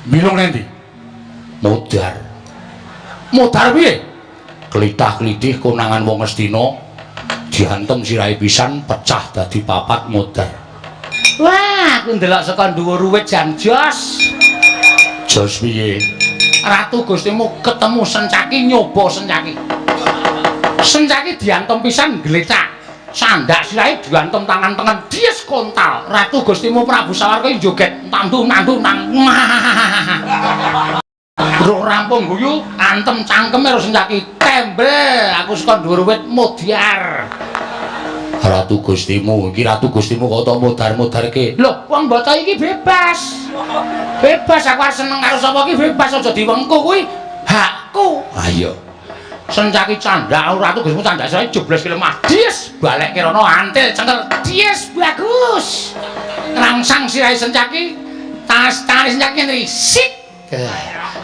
milung endi? Modar. Modar piye? Klitah-klitih konangan wong Ngastina diantem sirahe pisan pecah dadi papat modar. Wah, aku ndelok saka dhuwur wit jan jos. Jos piye? Ratu Gustimu ketemu Sencaki, nyoba Sencaki. Sencaki diantem pisan glecak. Sandak sirahe diantem tangan tengen dies kontal. Ratu Gustimu Prabu Sawarga joget tandu nang. Bro rampung guyu, antem cangkeme karo Sencaki. Tembel, aku saka dhuwur wit modar. Ratu Gustimu, iki Ratu Gustimu kok tok modar-modarke. Lho, wong bata iki bebas. Bebas aku arep seneng karo sapa iki bebas aja diwengku kuwi hakku. Ayo. Sencaki candak ratu Gusmu candak saya jeblos ki lemah. Dies balik kirono antil cengkel. Dies bagus. Rangsang sirahe Sencaki. Tangane Sencaki ngene sik.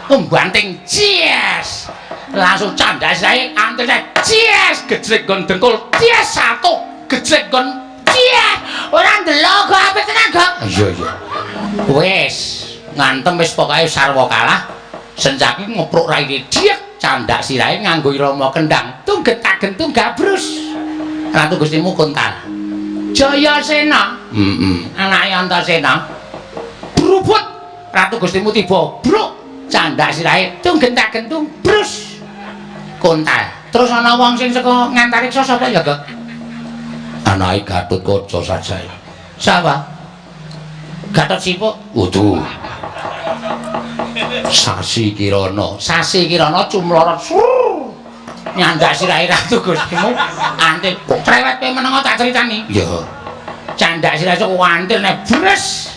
Banting dies. Langsung candak saya antil dies gejrek gon dengkul. Dies satu gejrek gon dies. Ora ndelok kok apik tenan kok. Iya iya. Wis ngantem wis pokoke sarwa kalah. Sencaki ngoprok raine diek. Candak sirahe nganggo irama kendang tungget-tagen gabrus Ratu Gustimu Kuntal Jayasena anake Antasena brubut Ratu Gustimu tiba bruk candak sirahe tungget-tagen brus Kuntal terus ana wong sing saka Ngantariksa sapa ya Gek anake Gatotkaca Sajaya sapa Gatot Sipuk wudu Sasi Kirana cumlorot nyandak sirahe Ratu Gustimu antil trewet pe menengo tak critani ya candak sirahe sok wantil nek bres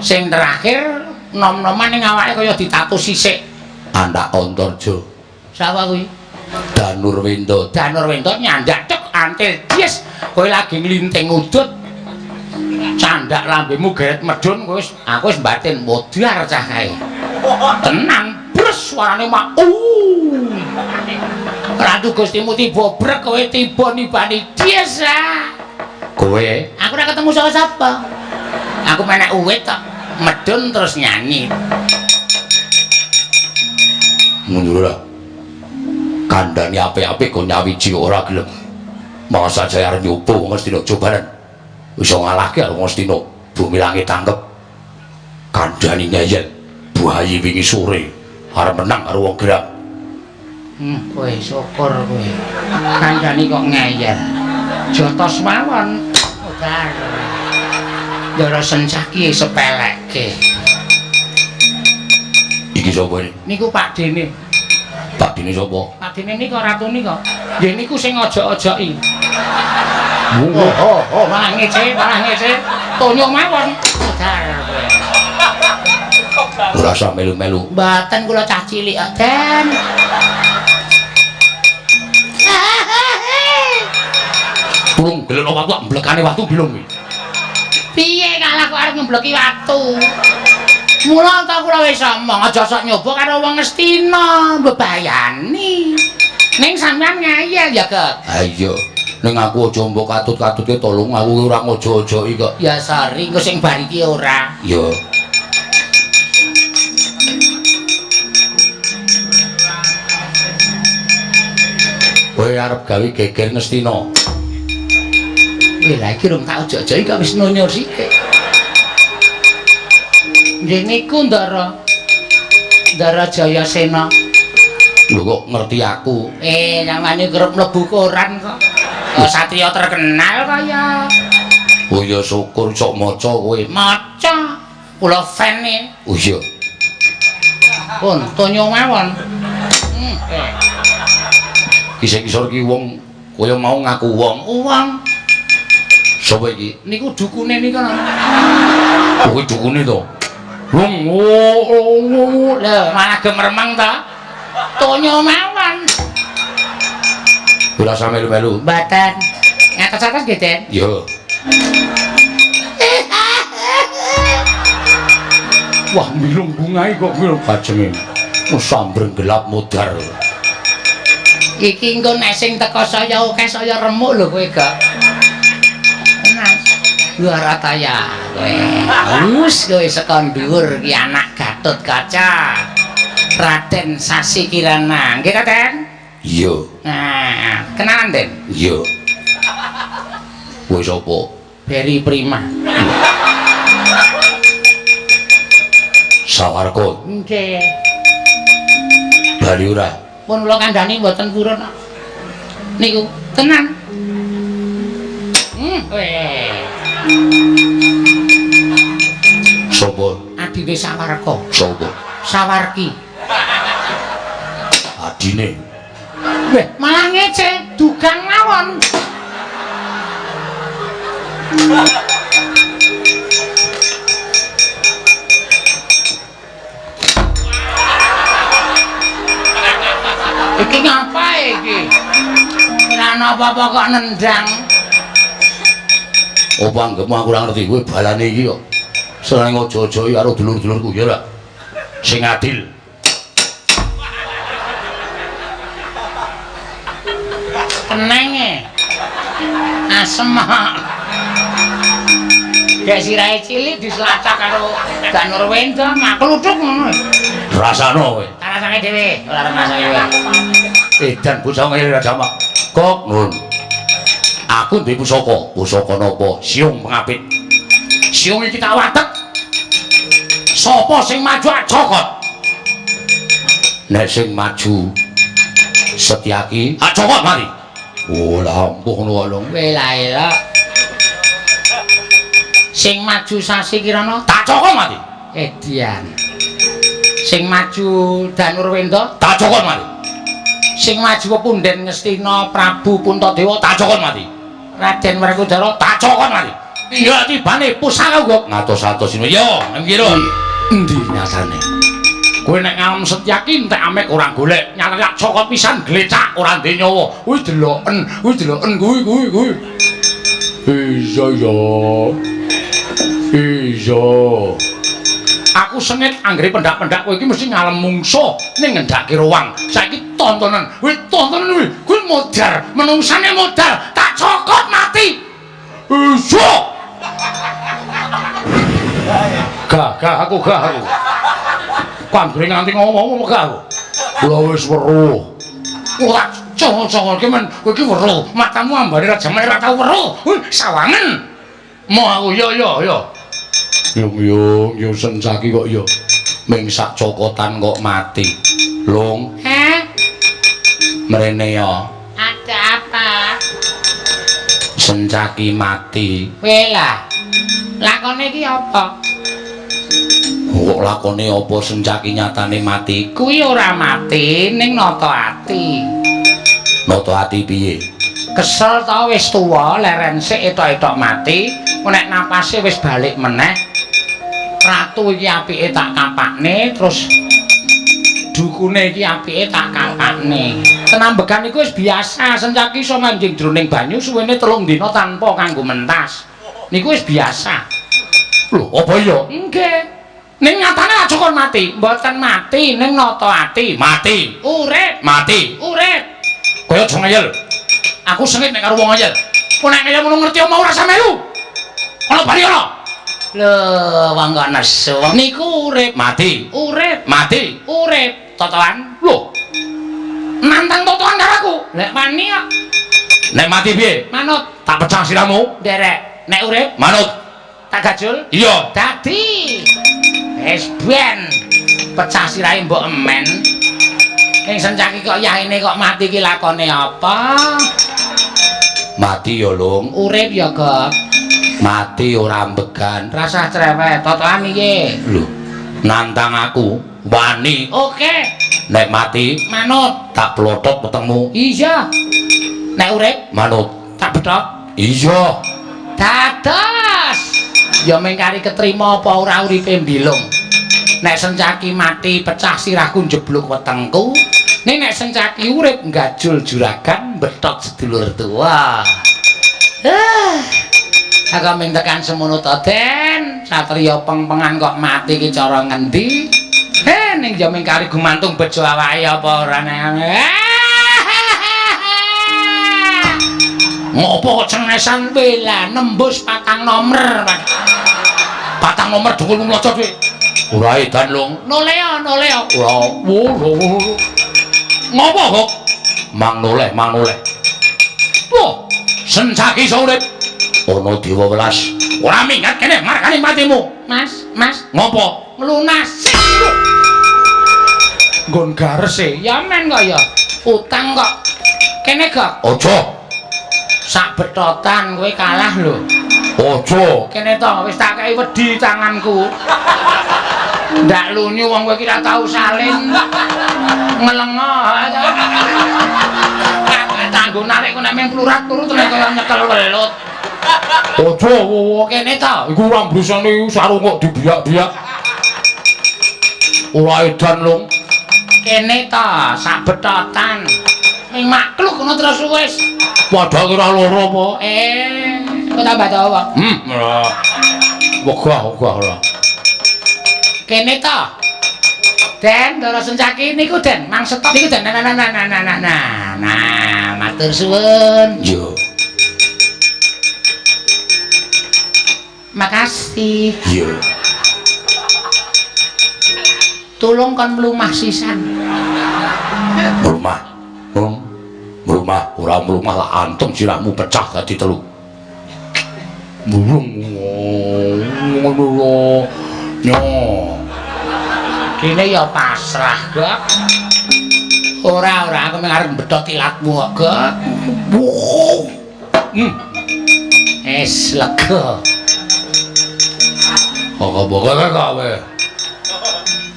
sing terakhir nom-noman ning awake kaya ditatu sisik anak Antarja sapa kuwi Danurwenda nyandak cek antil dies kowe lagi nglinting udut candak lambemu geret medun kowe aku wis batin modar cah kae tenan bres suarane mak Ratu Gustimu tiba brek kowe tiba nibani dies kowe aku ora ketemu sapa aku menek uwit tok medun terus nyanyi mundur lah kandhane apik-apik kok nyawiji ora gelem masa jaya arep nyoba mesti nek cobanan iso ngalahke karo mesti nek bumi langit tanggep kandhane ngeyel buayi wingi sore arep menang karo wong gerang kowe syukur kowe kandhane kok ngeyel jotos mawon utar Ndara Sencaki sepelekke iki sapa iki niku Pak Dene sapa Pak Dene nika ratu nika nggih niku sing ojok-ojoki malah ngece tonyo mawon utar ora usah melu-melu mboten kula cah cilik kok Den Pulung geleno watu mblekane watu bilung iki. Piye kalah kok arep ngembleki watu? Mula ta kula wis omong aja sok nyoba karo wong Ngastina, mbebayani. Ning sampean ngayal ya, Kak. Ha iya. Ning aku aja mbok katut-katutke tolong aku ora ngojo-ojoki kok. Ya sari engko sing bar iki ora. Ya. Kowe arep gawe geger Ngastina. Lah iki rung tak ojo-ojoki kok wis nonyor sithik. Nggih niku Ndara Jayasena. Lho kok ngerti aku? Namane kerep mlebu koran kok. Satriya terkenal kaya. Oh ya syukur sok maca kowe. Maca. Kula fan-e. Oh iya. Pun tonyo mawon. Kisah-kisah iki wong kaya mau ngaku wong. Wong. Sapa iki? Niku dukune nika. Kowe dukune to? Lho, malah gemermeng ta. Tonyo mawon. Ora usah melu-melu. Mboten. Ngatos-atos nggih, Den. Ya. Wah, milung bungae kok milung bajenge. Sambreng gelap mudar. Iki engko nek sing teko saya akeh saya remuk lho kowe, Gak. Tenan. Duarataya kowe. Halus kowe saka dhuwur ki anak Gatotkaca. Raden Sasi Kirana. Nggih ta, Den? Iya. Nah, kenalan, Den? Iya. Kowe sapa? Beri Prima. Sawarga. Nggih. Bali ora. Pun kula kandhani mboten purun. Niku tenan. Sapa? Adine Sawarga. Sapa? Sawarki. Adine. Weh, malah ngece dugang mawon. Iki ngapae Apa-apa kok nendang. Apa anggapmu aku ora ngerti kowe balane iki kok. Seneng aja-aja karo dulur-dulurku ya ora. Sing adil. Kenenge. Asem. Gek sirahe cilik diselacak karo Danur Wenda, makluthuk ngono. Rasano kowe. Rasane dhewe, ora rasane kowe. Edan bocah ngene jamak. Kok nun. Aku duwe pusaka. Pusaka napa? Siung pengapit. Siung iki tak watek. Sapa sing maju acokot? Nek sing maju Setyaki acokot mari. Oh, lampuh ngono wae. Wela sing maju Sasi Kirana Tak cokot mati. Edian. Sing maju Danur Wenda Tak cokot mati. Sing maju Punden Ngestina Prabu Puntadewa Tak cokot mati. Raden Werkudara Tak cokot mati. Iya tibane pusaka kok ngatos-atos yo ngira endi nyatane. Kowe nek ngalem Setyaki entek amek ora golek, nyata cokot pisan glecak ora ndek nyawa. Wis deloken kuwi. Iya ya. Iya. Aku sengit anggere pendak-pendak kowe iki mesti ngalem mungsuh ning ngendhake ruang. Saiki tontonan. Wis tontonan kuwi. Kuwi modar, menungsane modar. Tak cokot mati. Iya. Gak aku. Kanggere nganti ngomong gak aku. Kula wis weruh. Ora cowok-cowok ki men kowe iki weruh. Matamu ambane ra jamane ra tau weruh. Sawangen. Mau aku yo. Yung Setyaki kok yo ming sak cokotan kok mati. Lung. Mrene yo. Ada apa? Setyaki mati. Wela. Lakone iki apa? Kok lakone apa Setyaki nyatane mati? Kuwi ora mati ning nata ati. Nata ati piye? Kesel ta wis tuwa leren sik etok-etok mati, nek napase wis balik meneh. Ratu iki apike tak kapakne terus dukune iki apike tak kapakne. Tenambegan iku wis biasa, Setyaki iso manjing jroning banyu suwene 3 dina tanpa kanggo mentas. Niku wis biasa. Lho, apa iya? Nggih. Ning nyatane aja kon mati, mboten mati ning nata ati. Mati. Urip. Mati. Urip. Kaya aja ngeyel. Aku sengit nek karo wong ngeyel. Kok nek ngeyel ngono ngerti omong ora samelu. Ana bali ana. Lho, wong kok nesu. Niku urip, mati. Urip, mati. Urip. Totoan. Lho. Nantang totoan karo aku. Nek wani kok. Nek mati piye? Manut. Tak pecah siramu. Nderek. Nek urip, manut. Tak gajul? Iya. Dadi. Wis ben. Pecah sirahe mbok emen. Ning Setyaki kok yaine kok mati ki lakone apa? Mati ya, Lung. Urip ya, Gok. Mati ora ambegan. Rasah cerewet, totoan iki. Lho, nantang aku, wani. Oke. Nek mati, manut. Tak plotot wetengmu. Iya. Nek urip, manut. Tak bedhot. Iya. Dados. Ya mengkari ketrima apa ora uripe mbilung. Nek Setyaki mati pecah sirahku njebluk wetengku. Ning nek Setyaki urip nggajul juragan betot sedulur tua. Aku ming tekan semono to, Den. Satriya pengpengan kok mati ki cara ngendi? Ning ya mingkari gumantung bejo awake apa ora nek. Ngopo kok cengesan bela nembus 4 nomor. 4 nomor dukul mloco dhuwit. Ora edan, Lung. Noleo. Ora. Ngopo kok? Mang noleh. Wah, Setyaki iso urip. Ana dewa welas. Ora minggat kene margane matimu. Mas. Ngopo? Nglunasi. Nggon gares e. Ya men kok ya. Utang kok. Kene kok. Aja. Sak betotan kowe kalah lho. Aja. Kene to wis tak kei wedi tanganku. Ndak lunyu wong kowe iki ora tau salin. Ngelengo. Tanggo narik kok nek mung klurat turu tenan kaya nyekel welut. Aja kene to. Iku ora brusane sarung kok dibiak-biak. Ora edan, Lung. Kene to sak betotan. Ing makluk ngono terus wis. Padha kira loro apa? Kok tambah dawa. Wegah ora. Kene to. Den, Ndara Sencaki niku Den, mangset niku Den. Nah, matur suwun. Yo. Makasih. Yo. Tulung kon mlumah sisan. Mlumah. Mlumah ora mlumah lah antum sirahmu pecah dadi telu. Mulung ngono lho. Yo. Kene ya pasrah, Gak. Ora aku arep mbethok tilatmu kok, Gak. Es lega. Kok kowe.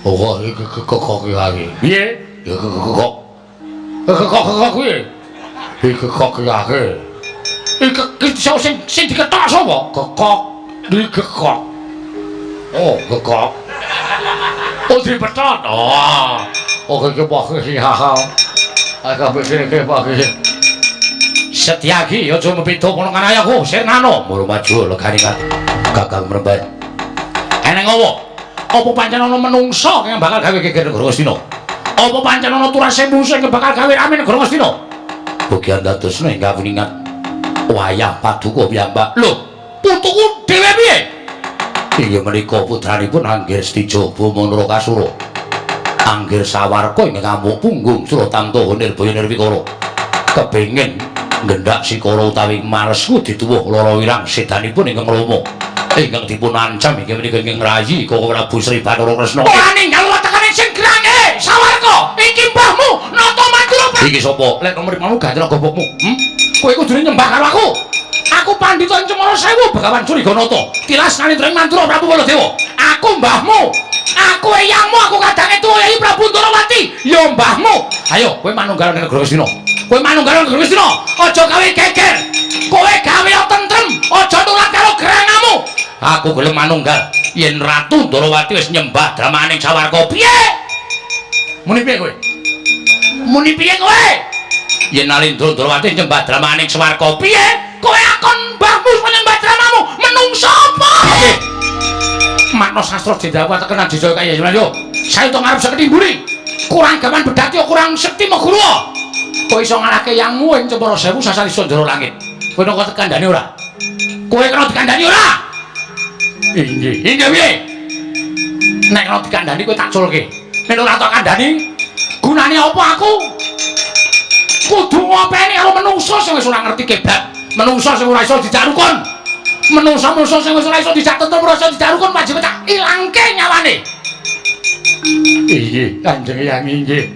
Oh, iki kok iki. Piye? Ya kok. Kok kuwi. Iki kok iki. Iki sing diketok sapa? Kekok. Dikekok. Oh, kekok. Oh, dipetot. Oh, iki iki ha. Aga iki iki. Setyaki aja mepito kono kan ayahku, Sirnano. Mulu maju legane kan. Gagang mrembet. Eneng apa? Apa pancen ana menungsa kang bakal gawe geger negara Astina? Apa pancen ana turase musuh sing bakal gawe rame negara Astina? Bugian dadosna ing kawuningan wayah paduka piyambak. Lho, putuku dhewe piye? Inggih menika putranipun Anggir Stijaba Manara Kasura. Anggir Sawarka ing Kamuk Punggung Suratamta Nirbaya Nirwikara. Kepengin ngendhak Sikara utawi Maresku dituwuh lara wirang sedanipun ingkang Rama. Ingkang dipun ancam inggih menika ingkang rayi Koko Prabu Sri Bathara Kresna. Ora ninggal watekane sing grange, Sawarka. Iki mbahmu Nata Madura. Iki sapa? Lek nomor mau gandreng gobokmu. Kowe kudune nyembah karo aku. Aku Pandhita Cemara Sewu Begawan Suriganata. Tilas Nalindra Mandura Prabu Baladewa. Aku mbahmu. Aku eyangmu, aku kadange tuwa Yai Prabu Ndarawati. Ya mbahmu. Ayo kowe manunggal ning negara Astina. Kowe manunggal ning negara Astina. Aja gawe geger. Kowe gawe tentrem. Aja nurut karo gerangamu. Aku gelem manunggal yen Ratu Ndarawati wis nyembah dramaning Sawarka. Piye? Muni piye kowe? Muni piye kowe? Yen Nalindra Ndarawati nyembah dramaning Sawarka. Piye? Kowe akon mbahmu nyembah dramamu menungsa apa? Makna sastra Jenderal tekenan Jaya kaya yo. Saestu ngarep seketimburi. Kurang gaman bedati kurang sekti meguru. Kowe iso ngalahke yangmu ing Cemara Sewu sasalisa njero langit. Kowe kok tekandani ora? Kowe kena dikandani ora? Inggih piye? Nek kena dikandani kowe tak culke. Nek ora tak kandani, gunane apa aku? Kudu ngopeni karo menungsa sing wis ora ngerti kebab. Menungsa sing ora iso dijak rukun. Menungsa-menungsa sing wis ora iso dijak tentrem ora iso dijak rukun wajib tak ilangke nyawane. Inggih, Kanjeng Hyang inggih.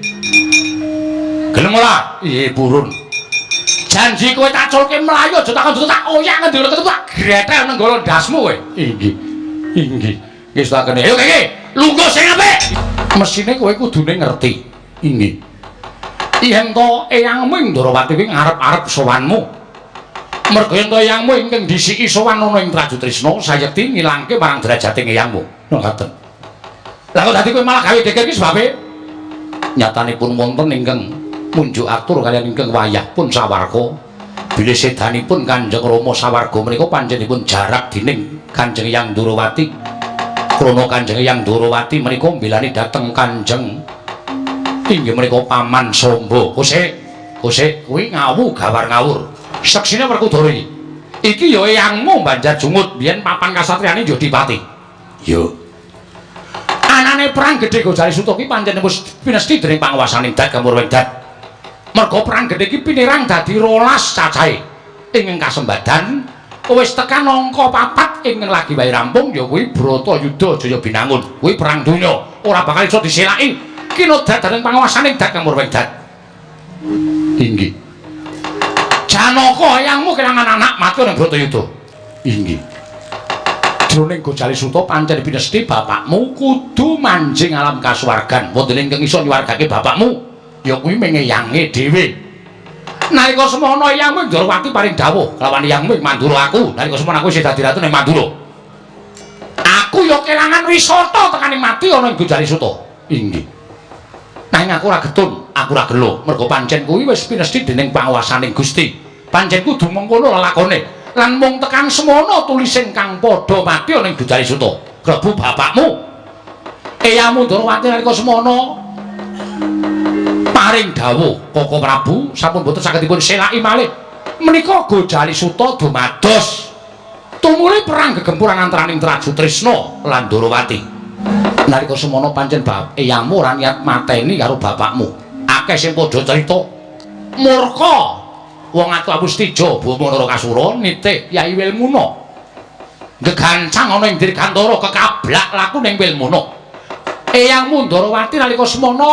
Gelem ora? Iye purun. Janji kowe tak culke mlayu aja tak oyak ngendi ora ketemu tak gretel nang nggon dasmu kowe. Inggih. Wis tak kene. Ayo kene. Lungguh sing apik. Mesine kowe kudune ngerti. Inggih. Yen to eyangmu ing Ndarawati kuwi ngarep-arep sowanmu. Merga yen to eyangmu ingkang disiki sowan ana ing Trajutrisna sayekti ngilangke marang derajating eyangmu. Ngoten. Lah kok dadi kowe malah gawe geger iki sebabe? Nyatanipun wonten ingkang munjuk atur kaliyan ingkang wayah pun Sawarka. Bilih sedanipun Kanjeng Rama Sawarga menika panjenenganipun jarak dening Kanjeng Hyang Ndarawati. Krana Kanjeng Hyang Ndarawati menika mbelani dhateng Kanjeng inggih menika Paman Samba. Kosek kuwi ngawu gawar ngawur. Seksine Werkudara iki. Iki ya eyangmu Banjar Jungut, biyen papan kasatriyane Yodipati. Yo. Anane perang gedhe Gojari Suta ki pancen wis pinesti dening panguwasaning Dat Kamurwengdat. Merga perang gedhe iki pinirang dadi 12 cacahe. Ing kasembadan wis tekan angka 4 ing lagi wae rampung ya kuwi Bratayuda Jaya Binangun. Kuwi perang donya, ora bakal iso diselaki. Kinodrat dening panguwasaning Dat Kamurwengdat. Inggih. Janaka eyangmu kelangan anak mati ning Bratayuda. Inggih. Jroning Gojari Suta pancen pinesti bapakmu kudu manjing alam kasuwargan. Wonten ingkang iso nyuwargake bapakmu ya kuwi mengeyange dhewe. Nalika semana eyangmu Ndarawati paring dawuh lawan eyangmu Mandura aku. Nalika semana aku isih dadi ratu ning Mandura. Aku ya kelangan wisata tekaning mati ana ing Gojari Suta. Inggih. Nanging aku ora getun. aku ora gelo mergo pancen kuwi wis pinesti dening panguwasaning Gusti. Pancen kudu mengkono lakone. Lan mung tekan semono tulising kang padha mati ning Dudari Suta. Klebu bapakmu. Eyamu Ndrawati nalika semono paring dawuh Koko Prabu sampun boten saged dipun selaki malih. Menika Dudari Suta dumados tumuli perang gegempuran antaraning Traju Trisna lan Ndrawati. Nalika semono pancen eyamu ora niat mateni karo bapakmu. Akeh sing padha crita murka wong atu Apustija Bamanara Kasura nitih Yai Wilmuna. Gegancang ana ing Dirgantara kekablak laku ning Wilmuna. Eyangmu Ndrawati nalika semono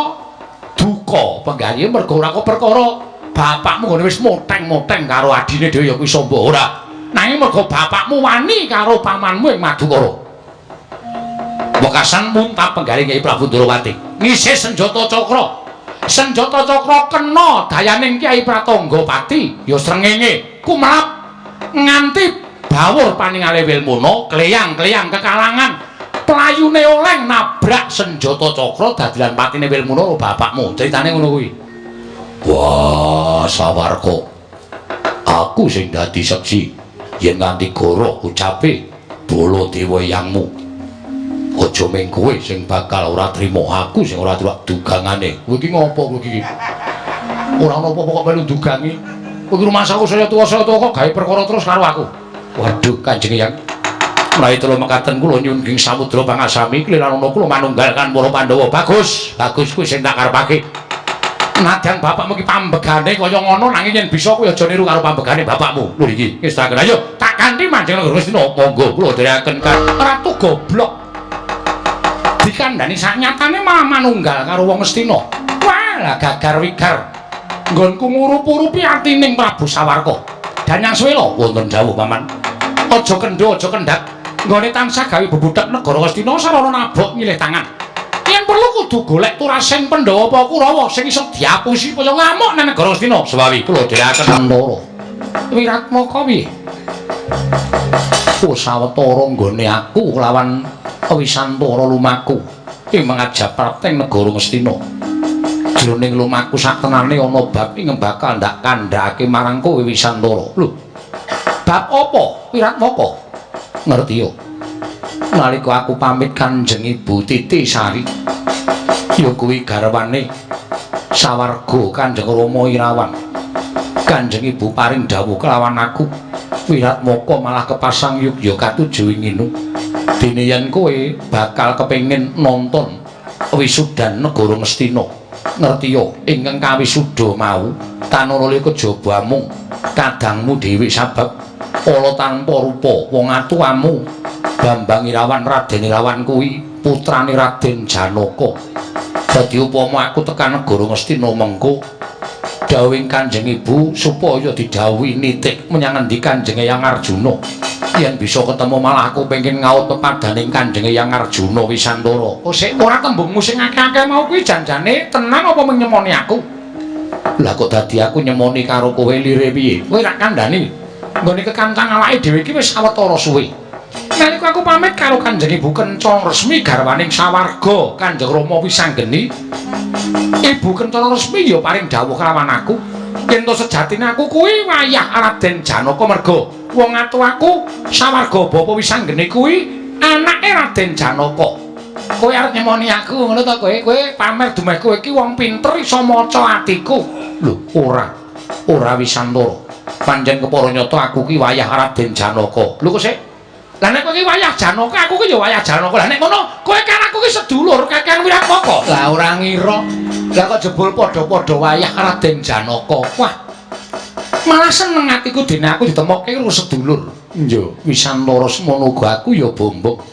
duka penggawe mergo ora kok perkara bapakmu ngene wis moteng-moteng karo adine dhewe ya kuwi Samba ora. Nanging mergo bapakmu wani karo pamanmu ing Madukara. Wekasan muntap penggaling Kyai Prabu Ndrawati ngisih senjata cakra. Senjata cakra kena dayaning Kyai Pratanggapati ya srengenge kumlap nganti bawur paningale Wilmuna kleyang-kleyang kekalangan playune oleng nabrak senjata cakra dadilan patine Wilmuna karo bapakmu. Critane ngono kuwi. Wah, sawarga. Aku sing dadi seksi yen nganti goroh ucape Baladewa yangmu. Aja mung kowe sing bakal ora trima aku sing ora tuwak dugangane. Kowe iki ngopo kowe iki? Ora ana apa-apa kok melu dugangi. Kowe iki rumasaku saya tuwa kok gawe perkara terus karo aku. Waduh Kanjeng Hyang. Mulai telu mekaten kula nyuwun samudra pangasami kliran ana kula manunggalkan para Pandhawa. Bagus, bagus kuwi sing tak karepake. Nadyan bapakmu iki pambegane kaya ngono nanging yen bisa kuwi aja niru karo pambegane bapakmu. Lho iki ngestaken. Ayo tak kanthi manjing Gustina. Monggo kula dherekaken Ratu Goblok. Dikandani saknyatane malah manunggal karo wong Ngastina. Walah gagar wigar. Nggonku ngurup-urupi atining Prabu Sawarka. Danyang Swela wonten dawuh paman. Aja kendho, aja kendhat. Nggone tansah gawe bebudhek negara Ngastina sarana nabok nyilih tangan. Yen perlu kudu golek turasing Pandhawa apa Kurawa sing iso diapusi kaya ngamuk nang negara Ngastina. Sewawi kula dherekaken Pandhawa. Wiratmaka piye? Sawetara nggone aku lawan Wisantara lumaku ing mangajab prapteng negara Ngastina. Jroning lumaku saktenane ana bab ing bakal ndak kandhake marang kowe Wisantara. Lho. Bab apa? Wiratmaka. Ngerti yo. Nalika aku pamit Kanjeng Ibu Titi Sari. Ya kuwi garwane Sawarga Kanjeng Rama Irawan. Kanjeng Ibu paring dawuh kelawan aku. Wiratmaka malah kepasang yugya katuju inginu. Dene yen kowe bakal kepengin nonton wisudan negara Ngastina. Ngerti yo, ingkang kawisuda mau tanara kejaba mung kadangmu dhewe sabab ala tanpa rupa wong atuamu Bambang Irawan Raden Irawan kuwi putrane Raden Janaka. Dadi upama aku tekan negara Ngastina mengko dawuhing Kanjeng Ibu supaya didhawuhi nitik menyang endi Kanjeng Hyang Arjuna. Yen bisa ketemu malah aku pengen ngaut pepadaning Kanjeng Hyang Arjuna Wisantara. Oh sik ora tembungmu sing akeh-akeh mau kuwi janjane tenan apa menyemoni aku? Lah kok dadi aku nyemoni karo kowe lire piye? Kowe rak kandhani. Nggone kekancang awake dhewe iki wis sawetara suwe. Nalika aku pamit karo Kanjeng Ibu Kencana Resmi garwaning Sawarga Kanjeng Rama Wisanggeni, Ibu Kencana Resmi ya paring dawuh kelawan aku. Yen to sejatine aku kuwi wayah Raden Janaka merga wong atuaku Sawarga Bapa Wisanggeni kuwi anake Raden Janaka. Kowe arep nyemoni aku ngono to kowe? Kowe pamer dumeh kowe iki wong pinter iso maca atiku. Lho, ora Wisantara. Panjen kepara nyata aku ki wayah Raden Janaka. Lho kok sik? Lah nek kowe ki wayah Janaka, aku ki ya wayah Janaka. Lah nek ngono, kowe kan aku ki sedulur Kakang Wiratmaka. Lah ora ngira. Lah kok jebul padha-padha wayah Raden Janaka. Wah. Malah seneng atiku dene aku ditemokke karo sedulur. Yo, Wisantara semono uga aku ya bombok.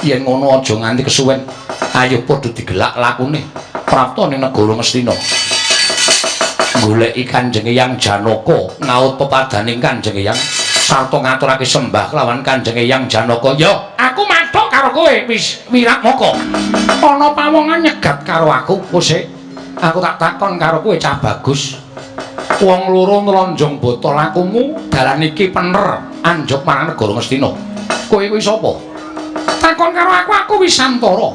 Yen ngono aja nganti kesuwen. Ayo padha digelak lakune. Prapta ning negara Ngastina. Goleki Kanjeng Hyang Janaka, ngaut pepadaning Kanjeng Hyang sarta ngaturake sembah kelawan Kanjeng Hyang Janaka. Yo, aku mathuk karo kowe wis Wiratmaka. Ana pawongan nyegat karo aku. Sik. Aku tak takon karo kowe Cah Bagus. Wong loro nlonjong botol lakumu dalan iki pener anjuk marang negara Ngastina. Kowe kuwi sapa? Takon karo aku Wisantara.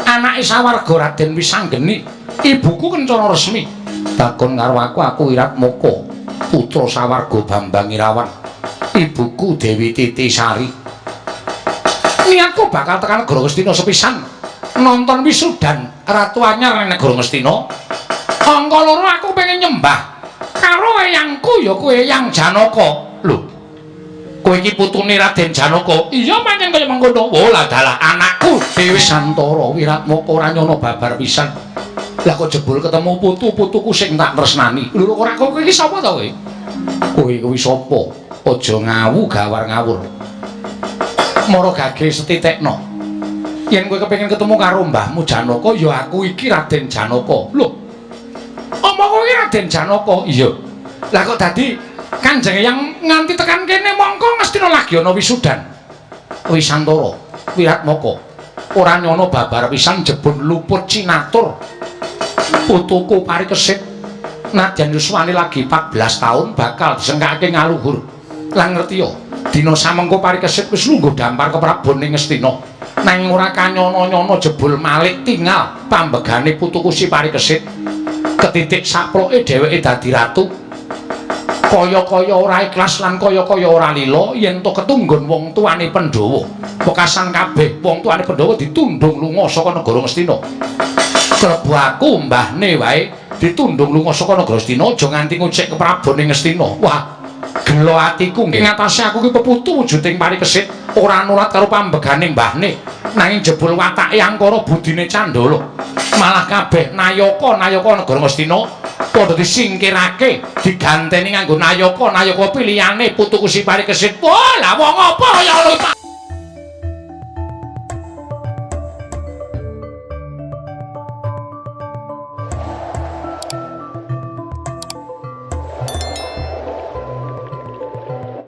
Anake Sawarga Raden Wisanggeni. Ibuku Kencana Resmi. takon karo aku Wiratmoko putra sawarga Bambang Irawan ibuku Dewi Titisari niatku bakal tekan negara Ngastina sepisan nonton wisudan Ratu Anyar ning negara Ngastina angka loro aku pengen nyembah karo eyangku ya kowe Eyang Janaka lho kowe iki putune Raden Janaka iya pancen kaya mengkono oh lah dalah anakku Dewi Santara Wiratmoko ora nyono babar pisan lah kok jebul ketemu putu-putuku sing tak tresnani lho ora kowe iki sapa to kowe kowe kuwi sapa aja ngawu gawar ngawur mara gage setitekno yen kowe kepengin ketemu karo mbahmu Janaka ya aku iki Raden Janaka lho omong kowe Raden Janaka iya lah kok dadi Kanjeng yang nganti tekan kene mongko Ngastina lagi ana wisudan Wisantara Wiratmoko ora nyono babar pisan jebul luput cinatur putuku Parikesit nadyan yuswane lagi 14 taun bakal disengkake ngaluhur lan ngerti yo dina samengko Parikesit wis lungguh dampar ke Prabu ning Ngastina nanging ora kanyono-nyono jebul malik tinggal pambegane putuku si Parikesit ketitik saploke dheweke dadi ratu kaya-kaya ora ikhlas lan kaya-kaya ora lila yen to ketunggon wong tuane Pandhawa pekasan kabeh wong tuane Pandhawa ditundung lunga saka negara Ngastina klebu aku mbahne wae ditundung lunga saka negara Ngastina aja nganti ngucik ke Prabu ning Ngastina wah gelo atiku nggih ngatasi aku ki peputu wujuding Parikesit ora nurat karo pambegane mbahne nanging jebul watake angkara budine Candala malah kabeh nayaka negara Ngastina padha disingkirake diganteni nganggo nayaka piliyane putuku si Parikesit wah lah wong apa kaya ngono